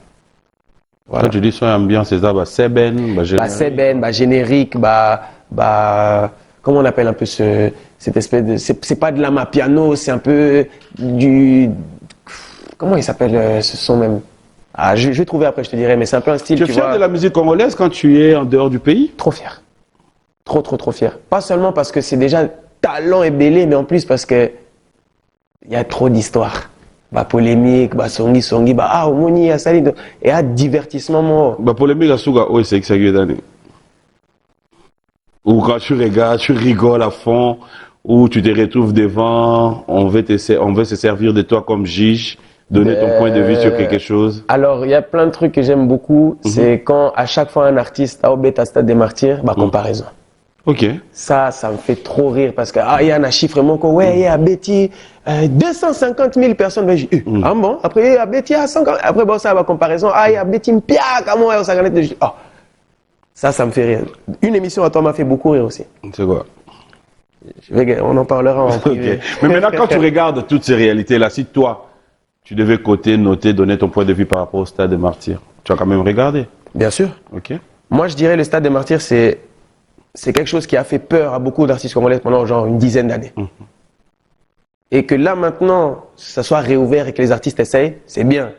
Voilà. Quand tu dis son ambiance, c'est ça, bah, Seben, bah, Seben, générique, comment on appelle un peu cette espèce de, c'est pas de la piano, c'est un peu comment il s'appelle ce son même? Ah, je vais trouver après, je te dirai, mais c'est un peu un style, tu es fier de la musique congolaise quand tu es en dehors du pays? Trop fier. Trop fier. Pas seulement parce que c'est déjà talent et belé, mais en plus parce que il y a trop d'histoires. Polémique, songi, omoni, asali, et divertissement, moi. Polémique, à Souga, oui, c'est exagéré d'année. Ou quand tu regardes, tu rigoles à fond, ou tu te retrouves devant, on veut se servir de toi comme juge, donner ton point de vue sur quelque chose. Alors, il y a plein de trucs que j'aime beaucoup, c'est quand à chaque fois un artiste a au Stade des Martyrs, comparaison. Ok. Ça me fait trop rire parce que, il y a un chiffre vraiment il y a Betty, 250 000 personnes. Ah bon? Après, il y a Betty à 50. Après, ça va comparaison. Il y a Betty Mpia, comment on s'en ça me fait rire. Une émission à toi m'a fait beaucoup rire aussi. C'est quoi? On en parlera en privé. Okay. Mais maintenant, quand tu regardes toutes ces réalités-là, si toi, tu devais coter, noter, donner ton point de vue par rapport au Stade des Martyrs, tu as quand même regardé? Bien sûr. Ok. Moi, je dirais le Stade des Martyrs, c'est quelque chose qui a fait peur à beaucoup d'artistes congolais pendant genre une dizaine d'années. Et que là, maintenant, ça soit réouvert et que les artistes essayent, c'est bien.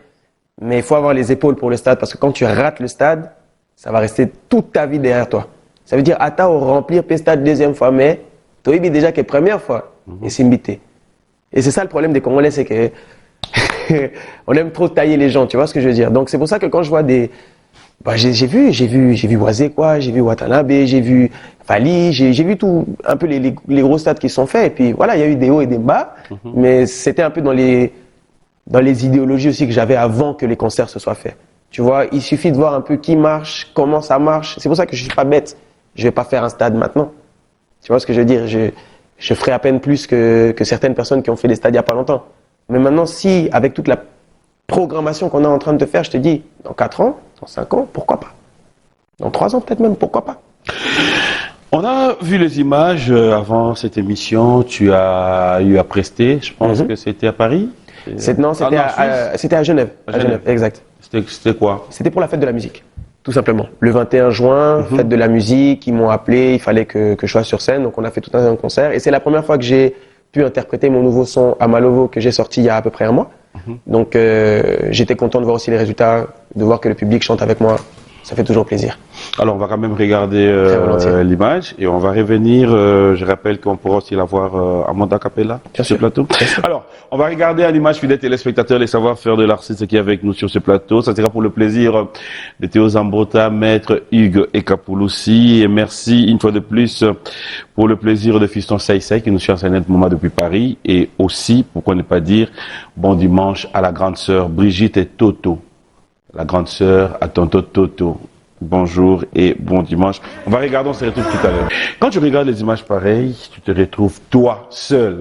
Mais il faut avoir les épaules pour le stade parce que quand tu rates le stade, ça va rester toute ta vie derrière toi. Ça veut dire, attends, remplir le stade deuxième fois, mais tu as déjà que première fois, et c'est invité. Et c'est ça le problème des Congolais, c'est que on aime trop tailler les gens, tu vois ce que je veux dire. Donc c'est pour ça que quand je vois des... j'ai vu Oisé, quoi, j'ai vu Watanabe, j'ai vu Fali, j'ai vu tout, un peu les gros stades qui sont faits. Et puis voilà, il y a eu des hauts et des bas, mais c'était un peu dans les idéologies aussi que j'avais avant que les concerts se soient faits. Tu vois, il suffit de voir un peu qui marche, comment ça marche. C'est pour ça que je suis pas bête. Je vais pas faire un stade maintenant. Tu vois ce que je veux dire? Je ferai à peine plus que certaines personnes qui ont fait des stades il y a pas longtemps. Mais maintenant, si, avec toute la programmation qu'on est en train de faire, je te dis, dans 4 ans, dans 5 ans, pourquoi pas? Dans 3 ans, peut-être même, pourquoi pas? On a vu les images avant cette émission. Tu as eu à prester, je pense que c'était à Paris? Non, c'était à Genève. À Genève, exact. C'était quoi? C'était pour la fête de la musique, tout simplement. Le 21 juin, fête de la musique, ils m'ont appelé, il fallait que je sois sur scène, donc on a fait tout un concert. Et c'est la première fois que j'ai pu interpréter mon nouveau son Amalovo que j'ai sorti il y a à peu près un mois. Donc j'étais content de voir aussi les résultats, de voir que le public chante avec moi. Ça fait toujours plaisir. Alors on va quand même regarder l'image et on va revenir. Je rappelle qu'on pourra aussi la voir à Monda Capella sur ce plateau. Alors on va regarder à l'image, fidèles téléspectateurs, les savoir-faire de l'artiste qui est avec nous sur ce plateau. Ça sera pour le plaisir de Théo Zambota, Maître Hugues Ekapouloussi. Et merci une fois de plus pour le plaisir de Fiston Saïsaï qui nous suit en scène moment depuis Paris. Et aussi, pourquoi ne pas dire, bon dimanche à la grande sœur Brigitte et Toto. La grande sœur à tonton Toto. Bonjour et bon dimanche. On va regarder, on se retrouve tout à l'heure. Quand tu regardes les images pareilles, tu te retrouves toi seul,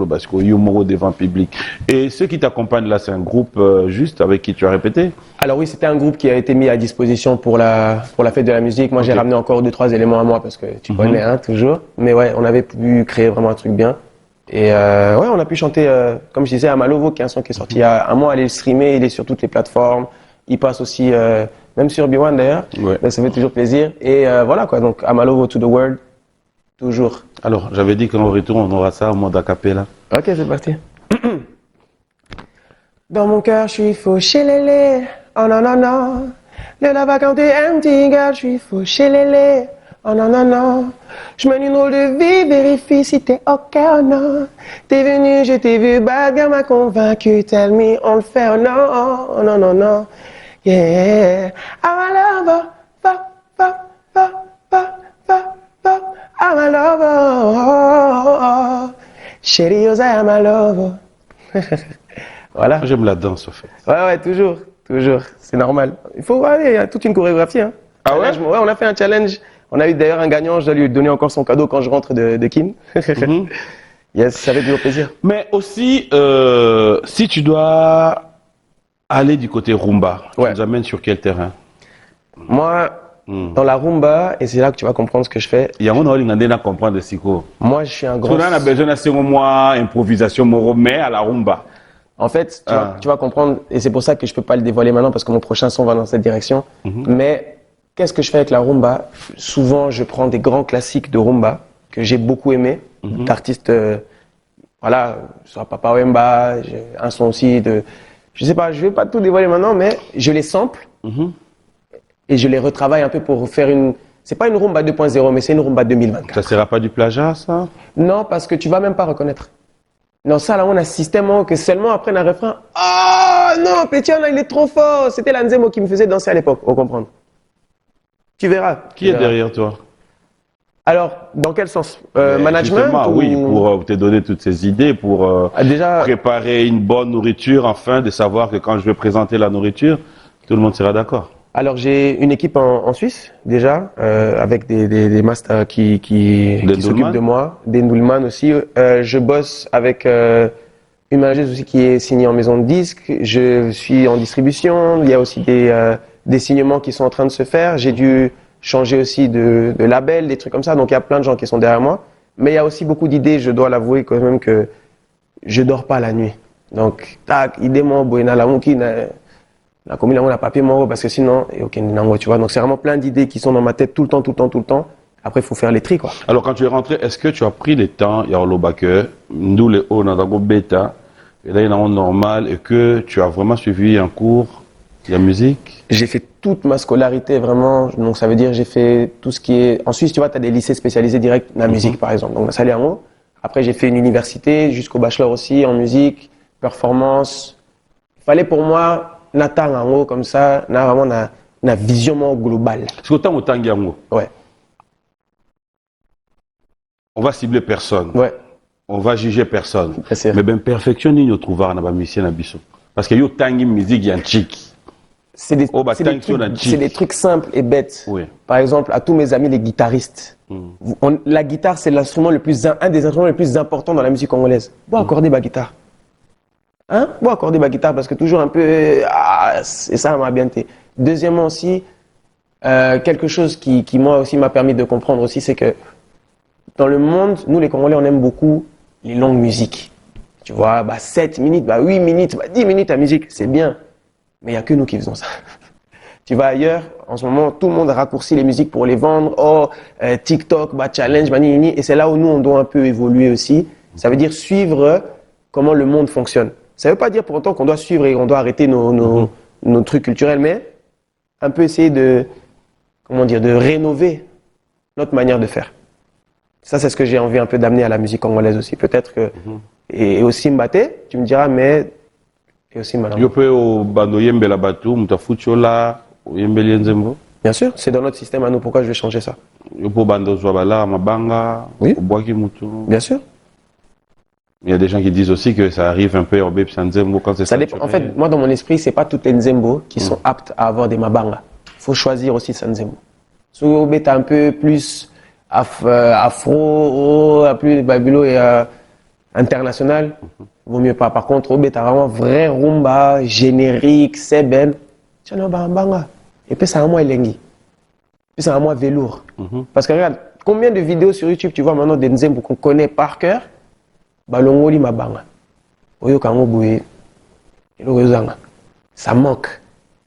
parce qu'il y a humour devant le public. Et ceux qui t'accompagnent là, c'est un groupe juste avec qui tu as répété? Alors oui, c'était un groupe qui a été mis à disposition pour la fête de la musique. Moi, j'ai ramené encore 2-3 éléments à moi parce que tu connais, toujours. Mais ouais, on avait pu créer vraiment un truc bien. Et ouais, on a pu chanter, comme je disais, Amalovo, qui est un son qui est sorti il y a un mois, aller le streamer, il est sur toutes les plateformes. Il passe aussi, même sur B1 d'ailleurs. Ouais. Donc, ça fait toujours plaisir. Et voilà quoi, donc Amalovo to the world, toujours. Alors, j'avais dit qu'en retour, on aura ça au mode a cappella. Ok, c'est parti. Dans mon cœur, je suis fauché lélé. Oh non, non, non. Le lava quand t'es empty, girl, je suis fauché lélé. Oh non, non, non. Je mène une drôle de vie, vérifie si t'es ok ou non. T'es venu, je t'ai vu, bad girl m'a convaincu. Tell me, on le fait ou non. Oh non, non, non. Yeah. I'm a lover. I'm a lover. Chérie, I'm a lover. Voilà. J'aime la danse, au fait. Ouais, toujours. C'est normal. Il faut aller, il y a toute une chorégraphie, hein. Ah ouais? Ouais, on a fait un challenge. On a eu d'ailleurs un gagnant, je dois lui donner encore son cadeau quand je rentre de Kin. Yes, ça fait toujours plaisir. Mais aussi, si tu dois aller du côté rumba, tu nous amènes sur quel terrain? Moi, dans la rumba, et c'est là que tu vas comprendre ce que je fais. Il y a un autre comprendre de Siko. Moi, je suis un grand... On a besoin de ce moment, improvisation, mais à la rumba. En fait, tu vas comprendre, et c'est pour ça que je peux pas le dévoiler maintenant parce que mon prochain son va dans cette direction. Mais qu'est-ce que je fais avec la rumba? Souvent, je prends des grands classiques de rumba que j'ai beaucoup aimés, d'artistes, voilà, soit Papa Wemba, j'ai un son aussi de, je sais pas, je vais pas tout dévoiler maintenant, mais je les sample et je les retravaille un peu pour faire une, c'est pas une rumba 2.0, mais c'est une rumba 2024. Ça sera pas du plagiat, ça? Non, parce que tu vas même pas reconnaître. Non, ça, là, on a un système que seulement après un refrain, ah non, Petiana, il est trop fort. C'était la Nzemo qui me faisait danser à l'époque, on comprend. Tu verras. Qui est derrière toi? Alors, dans quel sens management Justement, ou... oui, pour te donner toutes ces idées, pour déjà, préparer une bonne nourriture, afin de savoir que quand je vais présenter la nourriture, tout le monde sera d'accord. alors j'ai une équipe en Suisse, déjà, avec des masters qui s'occupent de moi, des Ndoulman aussi. Je bosse avec une manageuse aussi qui est signée en maison de disques. Je suis en distribution. Il y a aussi des signements qui sont en train de se faire. J'ai dû changer aussi de label, des trucs comme ça. Donc il y a plein de gens qui sont derrière moi. Mais il y a aussi beaucoup d'idées. Je dois l'avouer quand même que je dors pas la nuit. Donc, tac, idée moi, boina la mouki, la commune, on a papier moro parce que sinon, tu vois. Donc c'est vraiment plein d'idées qui sont dans ma tête tout le temps. Après, il faut faire les tri, quoi. Alors, quand tu es rentré, est-ce que tu as pris le temps, il y a le bac, nous les hauts, dans la bêta, et là, il y a un normal, et que tu as vraiment suivi un cours de musique? J'ai fait toute ma scolarité, vraiment. Donc, ça veut dire, j'ai fait tout ce qui est. En Suisse, tu vois, tu as des lycées spécialisés direct dans la musique, par exemple. Donc, ça allait en haut. Après, j'ai fait une université, jusqu'au bachelor aussi, en musique, performance. Il fallait pour moi, n'attendre en haut, comme ça, vraiment, une vision globale. Parce qu'autant au Tangiango, Ouais. on va cibler personne. Ouais. On va juger personne. Bien sûr. Mais ben perfection ni trouver na ba musicien na biso. Parce que yo tangi musique yanchik. C'est des, Oh, bah, c'est des tank sur la trucs, cheek. c'est des trucs simples et bêtes. Oui. Par exemple, à tous mes amis les guitaristes. La guitare, c'est l'instrument un des instruments les plus importants dans la musique congolaise. Bon, accorder ma guitare. Hein? Bon, accorder ma guitare parce que toujours un peu, et ça m'a bien été. Deuxièmement aussi, quelque chose qui moi aussi m'a permis de comprendre aussi, c'est que dans le monde, nous les Congolais, on aime beaucoup les longues musiques. Tu vois, 7 minutes, 8 minutes, 10 minutes à musique, c'est bien. Mais il n'y a que nous qui faisons ça. Tu vas ailleurs, en ce moment, tout le monde raccourcit les musiques pour les vendre. TikTok, challenge, nini. Et c'est là où nous, on doit un peu évoluer aussi. Ça veut dire suivre comment le monde fonctionne. Ça ne veut pas dire pour autant qu'on doit suivre et qu'on doit arrêter nos trucs culturels, mais un peu essayer de rénover notre manière de faire. Ça, c'est ce que j'ai envie un peu d'amener à la musique congolaise aussi. Peut-être que... Et aussi Mbaté, tu me diras, mais... Et aussi Malambo. Yo pe au bando yembela batu, mutafuchola, yembeli nzembo. Bien sûr, c'est dans notre système à nous. Pourquoi je vais changer ça? Yo po bando zwabala, mabanga, Oui. boaki mutu. Bien sûr. Il y a des gens qui disent aussi que ça arrive un peu au bébé nzembo quand c'est Ça dépend. En fait, moi, dans mon esprit, c'est pas toutes les Nzembo qui sont aptes à avoir des Mabanga. Il faut choisir aussi sa Nzembo. Si vous êtes un peu plus afro, plus babulo et international, vaut mieux pas. Par contre, vous êtes vraiment vrai rumba, générique, c'est ben. Tu as un Banga. Et puis, ça a un mois elengi. Puis, ça a un mois velours. Parce que regarde, combien de vidéos sur YouTube tu vois maintenant des Nzembo qu'on connaît par cœur? Balongoli Mabanga. Oyo kango boué. Ça manque.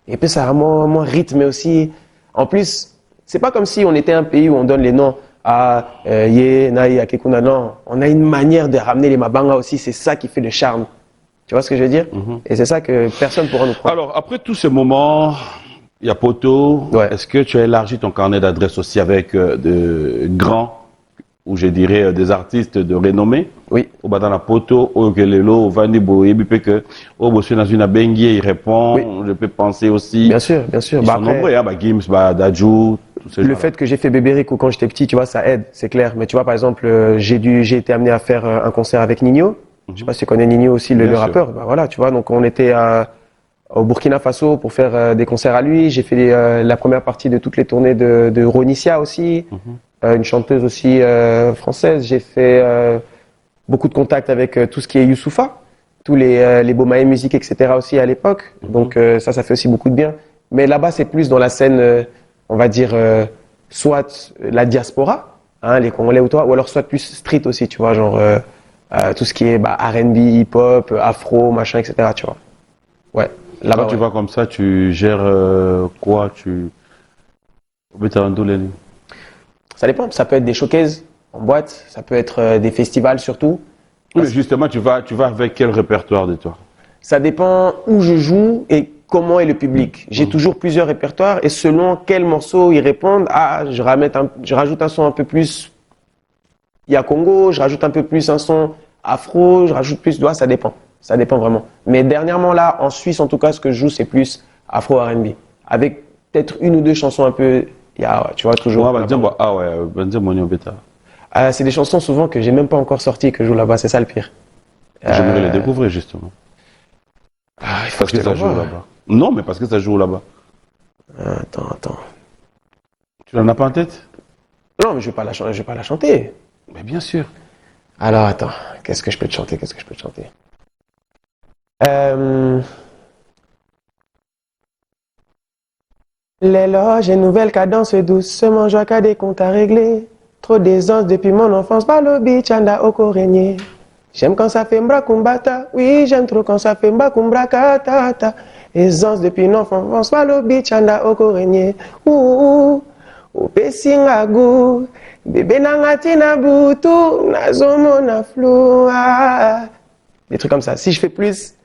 Et puis ça a un rythme aussi. En plus, c'est pas comme si on était un pays où on donne les noms à Ye, Naï, Akekuna. Non, on a une manière de ramener les Mabanga aussi. C'est ça qui fait le charme. Tu vois ce que je veux dire? Et c'est ça que personne ne pourra nous prendre. Alors, après tous ces moments, il y a Poto. Ouais. Est-ce que tu as élargi ton carnet d'adresses aussi avec de grands, ou je dirais des artistes de renommée? Oui. Au bas dans la Poto, au Kelelo, au Vandi Boye, que au Bossu dans une Bengue, il répond. Oui. Je peux penser aussi. Bien sûr, bien sûr. Ils sont après, nombreux, hein, Gims, Dadju, tous ces le gens-là. fait que j'ai fait Bébé Rico quand j'étais petit, tu vois, ça aide, c'est clair. Mais tu vois, par exemple, j'ai été amené à faire un concert avec Nino. Je sais pas si tu connais Nino aussi, le Bien sûr. rappeur. Voilà, tu vois, donc on était au Burkina Faso pour faire des concerts à lui. J'ai fait la première partie de toutes les tournées de Ronicia aussi, une chanteuse aussi française. J'ai fait beaucoup de contacts avec tout ce qui est Youssoufa, tous les Bomae Musique, etc. aussi à l'époque. Donc ça fait aussi beaucoup de bien. Mais là-bas, c'est plus dans la scène, on va dire, soit la diaspora, hein, les Congolais ou toi, ou alors soit plus street aussi, tu vois, genre tout ce qui est R&B, hip-hop, afro, machin, etc. Tu vois. Ouais. Là-bas, Quand tu vas comme ça, tu gères quoi? Ça dépend. Ça peut être des showcases en boîte, ça peut être des festivals surtout. Oui, justement, tu vas avec quel répertoire de toi? Ça dépend où je joue et comment est le public. J'ai toujours plusieurs répertoires et selon quel morceau ils répondent, je rajoute un son un peu plus il y a Congo, je rajoute un peu plus un son afro, je rajoute plus, ça dépend. Ça dépend vraiment. Mais dernièrement là, en Suisse en tout cas, ce que je joue c'est plus afro R&B. Avec peut-être une ou deux chansons un peu, tu vois, toujours. C'est des chansons souvent que j'ai même pas encore sorties que je joue là-bas, c'est ça le pire. J'aimerais les découvrir justement. Il faut que ça joue là-bas. Non, mais parce que ça joue là-bas. Attends. Tu n'en as pas en tête? Non, mais je vais pas la chanter. Mais bien sûr. Alors attends, qu'est-ce que je peux te chanter? L'éloge et nouvelle cadence doucement, joie qu'à des comptes à régler. Trop d'aisance depuis mon enfance, balobi, chanda, oko régné. J'aime quand ça fait mbrakumbata, oui, j'aime trop quand ça fait mbrakumbrakatata. Aisance depuis mon enfance, balobi, chanda, oko régné. Ouh, pesingagu, bébé nangati na butu, nazomo na flou. Des trucs comme ça. Si je fais plus,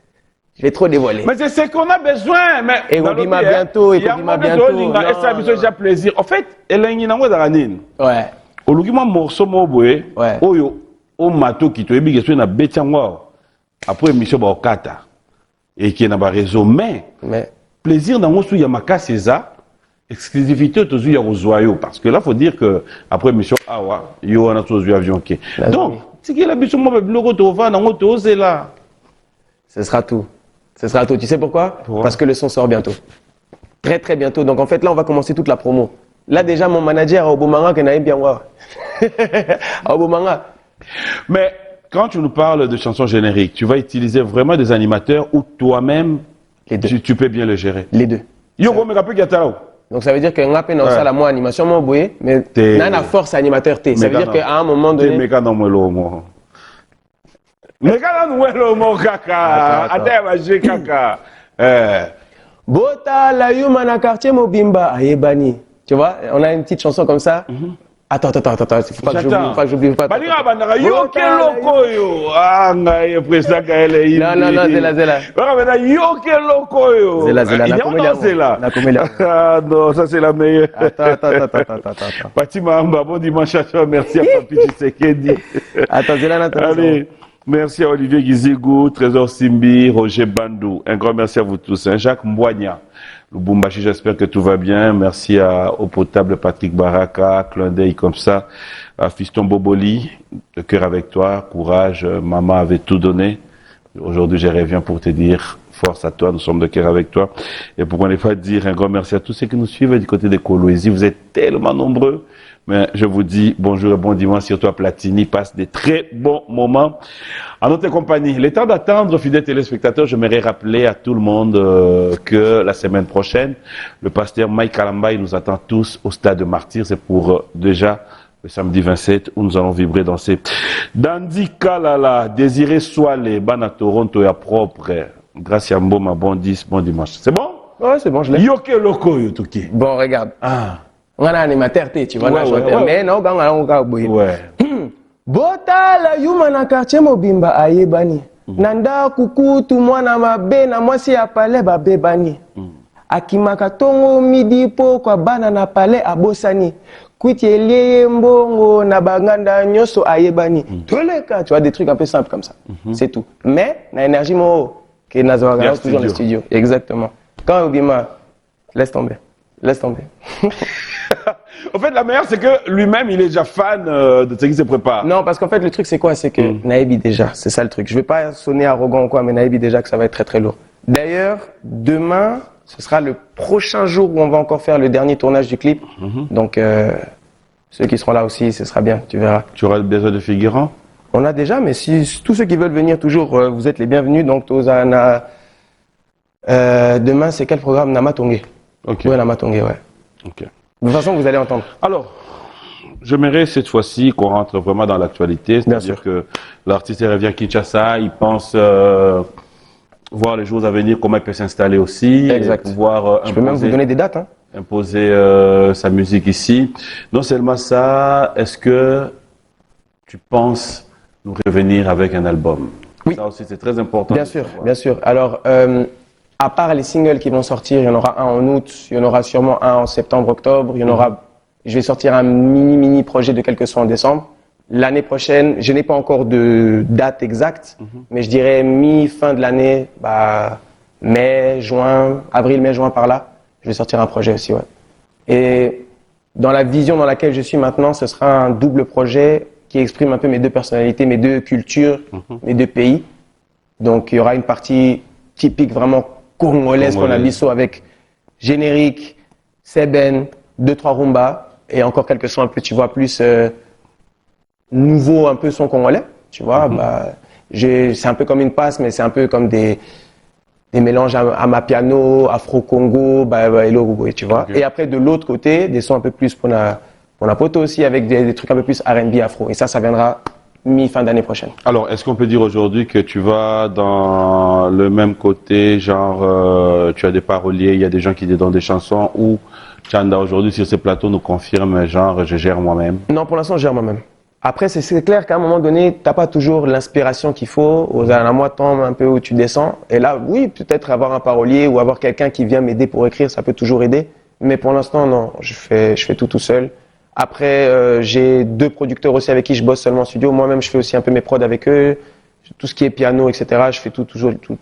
je vais trop dévoiler. Mais c'est ce qu'on a besoin. Mais et Robima bientôt, et Robima bientôt. Et ça a déjà plaisir. En fait, elle a une amie. Ouais. Au logement morceau moboé, oyo, au mato qui te ébi que na betiangwa. Après émission ba okata et qui est na ba réseau. Mais plaisir dans mosu yamaka César. Exclusivité aux yeux parce que là faut dire que après mission awa yo on a tous vu avion qui donc c'est qui la mission moi bloco to va dans auto c'est là ce sera tout tu sais pourquoi parce que le son sort bientôt très très bientôt donc en fait là on va commencer toute la promo là déjà mon manager a Obomanga qui n'a bien voir Obomanga mais quand tu nous parles de chansons génériques tu vas utiliser vraiment des animateurs ou toi-même tu peux bien le gérer les deux yo go me rappelle qu'il y a donc ça veut dire que ngape na ça la moi animation mo boye mais na force animateur T ça veut dire qu'à un moment donné meka dans mo kaka ata ba je kaka bota la yuma na quartier mobimba ayebani tu vois on a une petite chanson comme ça Attends, faut pas que j'oublie pas. Non, ça c'est la meilleure. Attends. Fatima Amba, bon dimanche à toi, merci à Papi Tshisekedi. Attends, allez, merci à Olivier Gizigou, Trésor Simbi, Roger Bandou. Un grand merci à vous tous. Jacques Mbouania. Lubumbashi, j'espère que tout va bien. Merci à Eau Potable Patrick Baraka, clin d'œil comme ça, à Fiston Boboli, le cœur avec toi, courage, maman avait tout donné. Aujourd'hui, je reviens pour te dire, force à toi, nous sommes de cœur avec toi. Et pour ne pas dire un grand merci à tous ceux qui nous suivent du côté de Kolwezi, vous êtes tellement nombreux. Mais je vous dis bonjour et bon dimanche, surtout à Platini, passe des très bons moments à notre compagnie. Il est temps d'attendre, fidèles téléspectateurs, j'aimerais rappeler à tout le monde que la semaine prochaine, le pasteur Mike Kalambay nous attend tous au stade de Martyrs. C'est pour déjà le samedi 27 où nous allons vibrer, danser. Dandy Kalala, Désiré Soale, Bana Toronto et propre. Grâce à Mboma, bon dimanche. C'est bon? Ouais, c'est bon, je l'ai. Yoke Loko, Yotuki. Bon, regarde. On a un animateur T, tu vois, mais non, on va Bota la yuma na quartier mobimba ayebani. Nanda kukutu mwana mabe na mwasi ya pale babebani. Akimaka tongo midi po kwa bana na pale abosani. Kwiti elie mbongo na baganda nyoso ayebani. Toleka, tu vois, des trucs un peu simples comme ça. C'est tout. Mais, na énergie mo, que nazawaga toujours le studio. Exactement. Quand Obima, laisse tomber. En fait, la meilleure, c'est que lui-même, il est déjà fan de ce qui se prépare. Non, parce qu'en fait, le truc, c'est quoi? C'est que Naïbi déjà, c'est ça le truc. Je vais pas sonner arrogant ou quoi, mais Naïbi déjà que ça va être très très lourd. D'ailleurs, demain, ce sera le prochain jour où on va encore faire le dernier tournage du clip. Donc, ceux qui seront là aussi, ce sera bien, tu verras. Tu auras besoin de figurants? On a déjà, mais si tous ceux qui veulent venir toujours, vous êtes les bienvenus. Donc, Tozana, demain, c'est quel programme? Namatongue. Ok. Ouais, Namatongue, ouais. Ok. De toute façon, vous allez entendre. Alors, J'aimerais cette fois-ci qu'on rentre vraiment dans l'actualité. Bien C'est-à-dire sûr. que l'artiste revient à Kinshasa, il pense voir les jours à venir, comment il peut s'installer aussi, Exact. et pouvoir Je peux même vous donner des dates. Hein. imposer sa musique ici. Non seulement ça, est-ce que tu penses nous revenir avec un album? Oui. Ça aussi, c'est très important. Bien de sûr, savoir. bien sûr. Alors, à part les singles qui vont sortir, il y en aura un en août, il y en aura sûrement un en septembre, octobre, il y en aura. Je vais sortir un mini projet de quelque soit en décembre. L'année prochaine, je n'ai pas encore de date exacte, mais je dirais mi-fin de l'année, mai, juin, avril, mai, juin par là, je vais sortir un projet aussi, ouais. Et dans la vision dans laquelle je suis maintenant, ce sera un double projet qui exprime un peu mes deux personnalités, mes deux cultures, mes deux pays. Donc il y aura une partie typique vraiment congolaise qu'on a bisso avec générique, Seben, 2-3 rumba et encore quelques sons un peu, tu vois, plus nouveau, un peu son congolais, tu vois. C'est un peu comme une passe, mais c'est un peu comme des mélanges à ma piano, afro-congo, hello, Gougoué, tu vois. Ok. Et après, de l'autre côté, des sons un peu plus pour la poto aussi, avec des trucs un peu plus R&B afro. Et ça viendra mi-fin d'année prochaine. Alors, est-ce qu'on peut dire aujourd'hui que tu vas dans le même côté, genre, tu as des paroliers, il y a des gens qui disent dans des chansons, ou Chanda aujourd'hui sur ce plateau nous confirme, genre, je gère moi-même? Non, pour l'instant, je gère moi-même. Après, c'est clair qu'à un moment donné, t'as pas toujours l'inspiration qu'il faut. Aux à moi tombe un peu où tu descends. Et là, oui, peut-être avoir un parolier ou avoir quelqu'un qui vient m'aider pour écrire, ça peut toujours aider. Mais pour l'instant, non, je fais tout seul. Après, j'ai 2 producteurs aussi avec qui je bosse seulement en studio. Moi-même, je fais aussi un peu mes prods avec eux. Tout ce qui est piano, etc., je fais toujours tout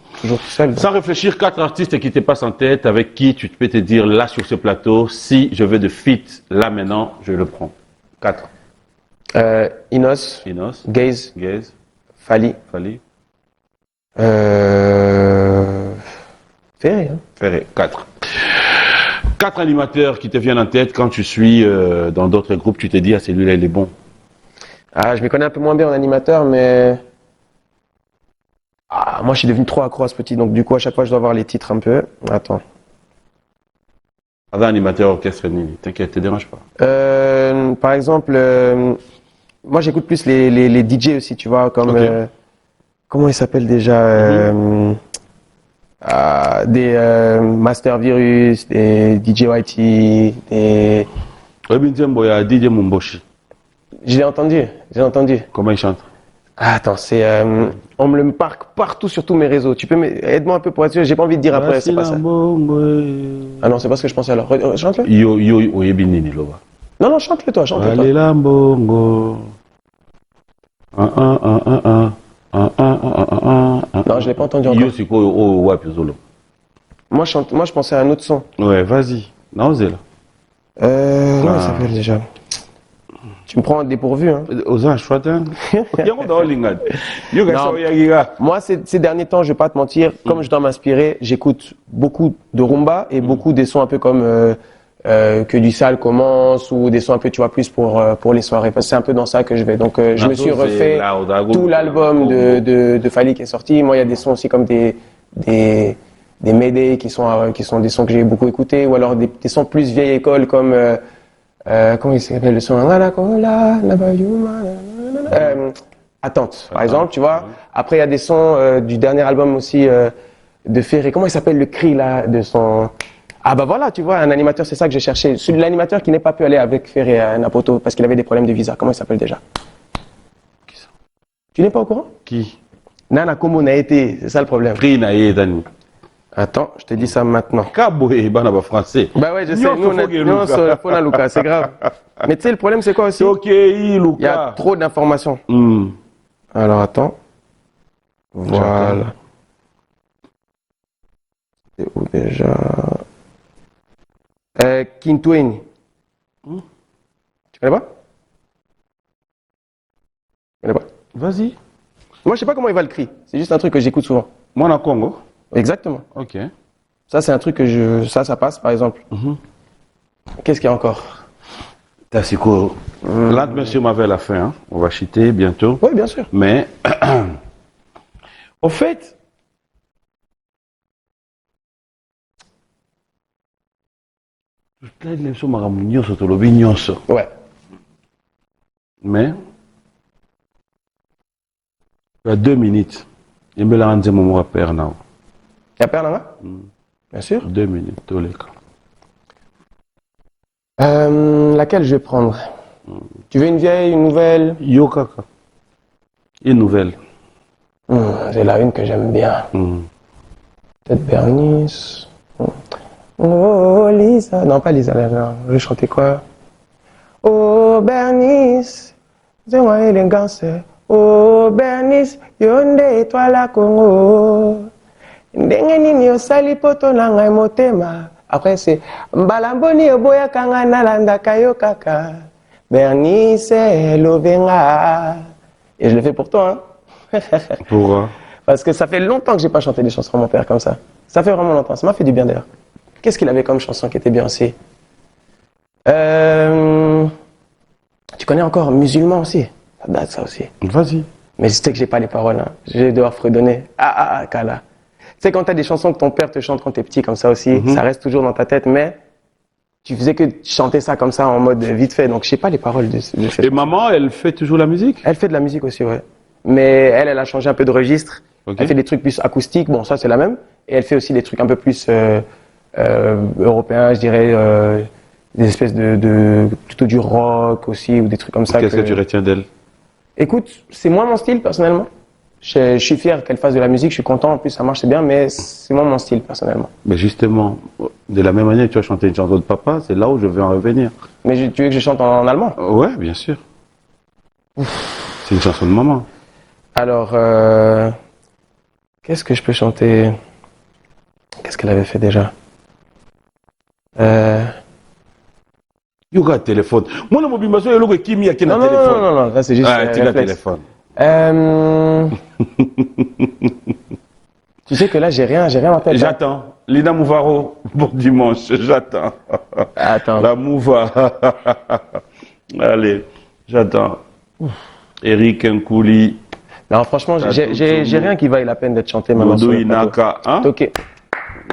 seul. donc. Sans réfléchir, 4 artistes qui te passent en tête, avec qui tu peux te dire là sur ce plateau, si je veux de feat, là maintenant, je le prends. 4. Inos, Inos, Gaze, Gaze, Fali, Fali, Ferré. Hein. Ferré. 4. 4 animateurs qui te viennent en tête quand tu suis dans d'autres groupes, tu te dis, ah, celui-là, il est bon. Ah, je m'y connais un peu moins bien en animateur, mais moi je suis devenu trop accro à ce petit, donc du coup à chaque fois je dois voir les titres un peu. Attends. Avec animateur orchestre, Nini, t'inquiète, te dérange pas. Par exemple, moi j'écoute plus les DJ aussi, tu vois, comme Ok. comment ils s'appellent déjà des Master Virus, des DJ YT, des. Obi Nzembo, il y a DJ Mumboshi. J'ai entendu. Comment il chante? Ah, attends, c'est on me le marque partout sur tous mes réseaux. Tu peux aide-moi un peu pour être sûr. J'ai pas envie de dire après, c'est pas ça. Ah non, c'est pas ce que je pensais alors. Chante-le. Yo, oyebi nini loba. Non, chante-le toi, chante-le toi. Walela mbongo. Non, je l'ai pas entendu Yo encore. sikoyo o wapi zolo. Moi, je pensais à un autre son. Ouais, vas-y. Naozela. Comment il s'appelle déjà? Tu me prends dépourvu, hein. Ozan Schwaten. Yango da olingad. Yo Non. gaso yagiga. Moi, ces derniers temps, je vais pas te mentir, comme je dois m'inspirer, j'écoute beaucoup de rumba et beaucoup des sons un peu comme que du sale commence ou des sons un peu, tu vois, plus pour les soirées. Parce que c'est un peu dans ça que je vais. Donc, je me suis refait tout l'album de Fali qui est sorti. Moi, il y a des sons aussi comme des Mayday qui sont des sons que j'ai beaucoup écoutés ou alors des sons plus vieille école comme comment il s'appelle le son Attente, par exemple, tu vois. Après, il y a des sons du dernier album aussi de Ferré. Comment il s'appelle le cri là de son. Ah bah voilà, tu vois, un animateur, c'est ça que j'ai cherché. L'animateur qui n'est pas pu aller avec Ferré à Napoto parce qu'il avait des problèmes de visa. Comment il s'appelle déjà? Qui ça? Tu n'es pas au courant? Qui? Nana Komo n'a été, c'est ça le problème. Pri na ye dani. Attends, je te dis ça maintenant. Kabo e bana ba français. Bah ouais, je sais, Nyonso nous foge on Luka. a Fona Luka, c'est grave. Mais tu sais, le problème c'est quoi aussi? Ok, Il y a Luka. trop d'informations. Hmm. Alors attends. Voilà. C'est où déjà? Kintweni. Tu connais pas? Tu connais pas? Vas-y. Moi je sais pas comment il va le cri. C'est juste un truc que j'écoute souvent. Moi na Congo. Exactement. Ok. Ça c'est un truc que ça passe par exemple. Qu'est-ce qu'il y a encore? Tassiko. Là, monsieur m'avait la fin. Hein. On va chiter bientôt. Oui, bien sûr. Mais, au fait, Ouais. Mais, il y a 2 minutes. Il me l'a rendu mon père, non. Il y a peur là-bas? Bien sûr. 2 minutes, tous les cas. Laquelle je vais prendre? Tu veux une vieille, une nouvelle? Yo kaka. Une nouvelle. C'est la une que j'aime bien. Peut-être Bernice. Oh, Lisa. Non, pas Lisa, là, non. Je vais chanter quoi? Oh, Bernice. C'est moi élégance. Oh, Bernice. Yonde étoile à Congo. Ndenge nini osali poto na ngai motema. Après c'est Mbalamboni oboya kanga nalanda kayo kaka. Bernice Lovenga. Et je le fais pour toi, hein. Pourquoi? Parce que ça fait longtemps que j'ai pas chanté des chansons à mon père comme ça. Ça fait vraiment longtemps. Ça m'a fait du bien d'ailleurs. Qu'est-ce qu'il avait comme chanson qui était bien aussi? Tu connais encore Musulman aussi? Ça date ça aussi. Vas-y. Mais je sais que j'ai pas les paroles. Hein. Je vais devoir fredonner. Kala. Tu sais, quand tu as des chansons que ton père te chante quand tu es petit comme ça aussi, ça reste toujours dans ta tête, mais tu faisais que chanter ça comme ça en mode vite fait. Donc je sais pas les paroles de cette Et maman, elle fait toujours la musique? Elle fait de la musique aussi, ouais. Mais elle a changé un peu de registre. Ok. Elle fait des trucs plus acoustiques. Bon, ça c'est la même. Et elle fait aussi des trucs un peu plus européens, je dirais, des espèces plutôt du rock aussi ou des trucs comme ça. Qu'est-ce que tu retiens d'elle? Écoute, c'est moins mon style personnellement. Je suis fier qu'elle fasse de la musique, je suis content, en plus ça marche, c'est bien, mais c'est moins mon style personnellement. Mais justement, de la même manière que tu as chanté une chanson de papa, c'est là où je veux en revenir. Mais tu veux que je chante en allemand? Ouais, bien sûr. C'est une chanson de maman. Alors, qu'est-ce que je peux chanter? Qu'est-ce qu'elle avait fait déjà? Yoga téléphone. Moi, le mobile, je suis Kimi qui a Non, téléphone. non, ça c'est juste Ah, tu as réflexe. téléphone. Tu sais que là, j'ai rien en tête. Hein. J'attends. Lina Mouvaro, bon dimanche, j'attends. Attends. La Mouva. Allez, j'attends. Eric Nkouli. Non, franchement, j'ai rien qui vaille la peine d'être chanté maintenant. Modo sur le plateau. Inaka. Hein? Ok.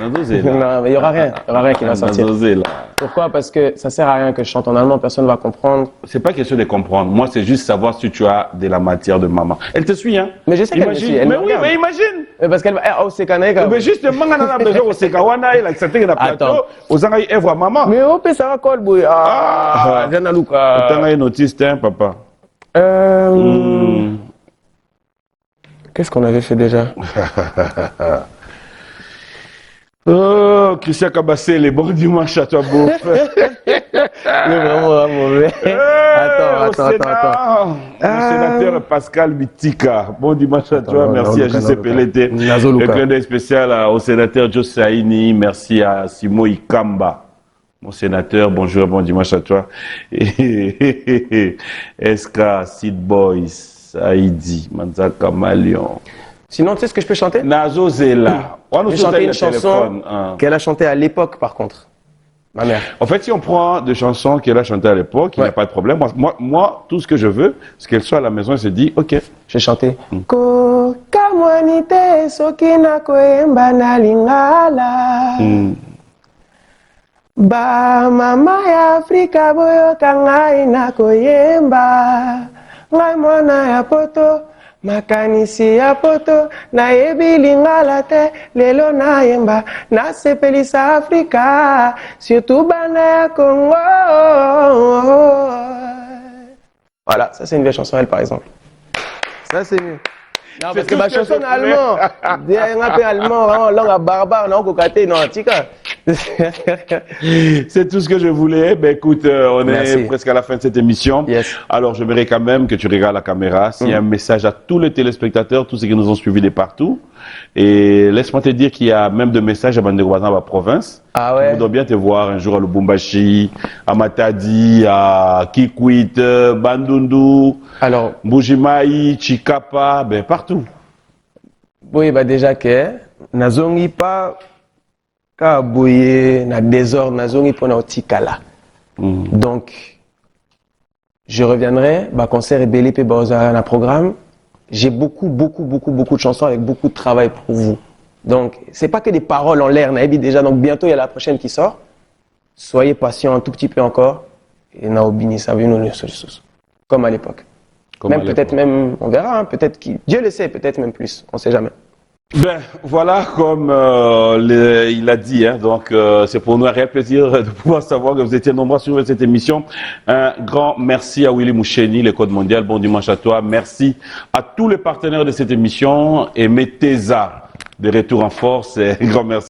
Nazo là. Non, mais il y aura rien qui va sortir. Nazo là. Pourquoi? Parce que ça sert à rien que je chante en allemand, personne va comprendre. C'est pas question de comprendre. Moi, c'est juste savoir si tu as de la matière de maman. Elle te suit, hein? Mais je sais qu'elle me suit, elle Mais me oui, regarde. mais imagine. Parce qu'elle va, oh, c'est Kaneka. Mais justement, on a besoin au Sekawana, il a accepté la plateau, Attends. aux Angaï Evra maman. Mais oh, ça va quoi, le boy? Ah, Jana Luka. T'as un autiste, hein, papa? Qu'est-ce qu'on avait fait déjà? Oh, Christian Kabassé, les bons dimanches à toi, beau. Il est vraiment mauvais. Attends. Le sénateur Pascal Bitika. Bon dimanche à toi. non, Merci non, à JC non, Pelleté. Nazo Un Luka. clin d'œil spécial au sénateur Joe Saini. Merci à Simo Ikamba. Mon sénateur, bonjour, bon dimanche à toi. Eska, Seed Boys, Saïdi, Manzaka Malion. Sinon, tu sais ce que je peux chanter? Nazo Zela. On J'ai chanté une chanson qu'elle a chantée à l'époque, par contre. Ma mère. En fait, si on prend des chansons qu'elle a chantées à l'époque, il n'y a Ouais. pas de problème. Moi, tout ce que je veux, c'est qu'elle soit à la maison et se dit, OK. J'ai chanté. Ko kamwanite sokina koemba na lingala. Ba mama ya Afrika boyoka ngai na koyemba. Ngai mwana ya poto. Makanisi ya poto nayebi lingala te lelo nayemba nasepelisa Afrika surtout bana ya Congo. Voilà, ça c'est une vieille chanson elle par exemple. Ça c'est mieux. Non, parce que ma chanson en allemand, un peu allemand, vraiment langue barbare, non, kokate, non, tika. C'est tout ce que je voulais. Ben écoute, on Merci. est presque à la fin de cette émission. Yes. Alors, j'aimerais quand même que tu regardes la caméra. S'il y a un message à tous les téléspectateurs, tous ceux qui nous ont suivis de partout. Et laisse-moi te dire qu'il y a même des messages à Bandegouazan, à la province. Ah Je ouais. voudrais bien te voir un jour à Lubumbashi, à Matadi, à Kikwit, Bandundu, Alors, Mbujimaï, Chikapa, ben partout. oui, bah déjà que nazongi pas ka boye na désordre nazongi pona otikala. Donc je reviendrai bah concert et belé pe baza na programme. J'ai beaucoup de chansons avec beaucoup de travail pour vous. Donc c'est pas que des paroles en l'air naebi déjà donc bientôt il y a la prochaine qui sort. Soyez patient un tout petit peu encore et na obini ça vient nous. comme à l'époque. Comme Même à peut-être l'époque. même, on verra, hein, peut-être Dieu le sait, peut-être même plus, on sait jamais. Ben, voilà, comme il a dit, hein, donc c'est pour nous un réel plaisir de pouvoir savoir que vous étiez nombreux sur cette émission. Un grand merci à Willy Moucheni, le Code Mondial. Bon dimanche à toi. Merci à tous les partenaires de cette émission et mettez-à de retour en force. Et un grand merci.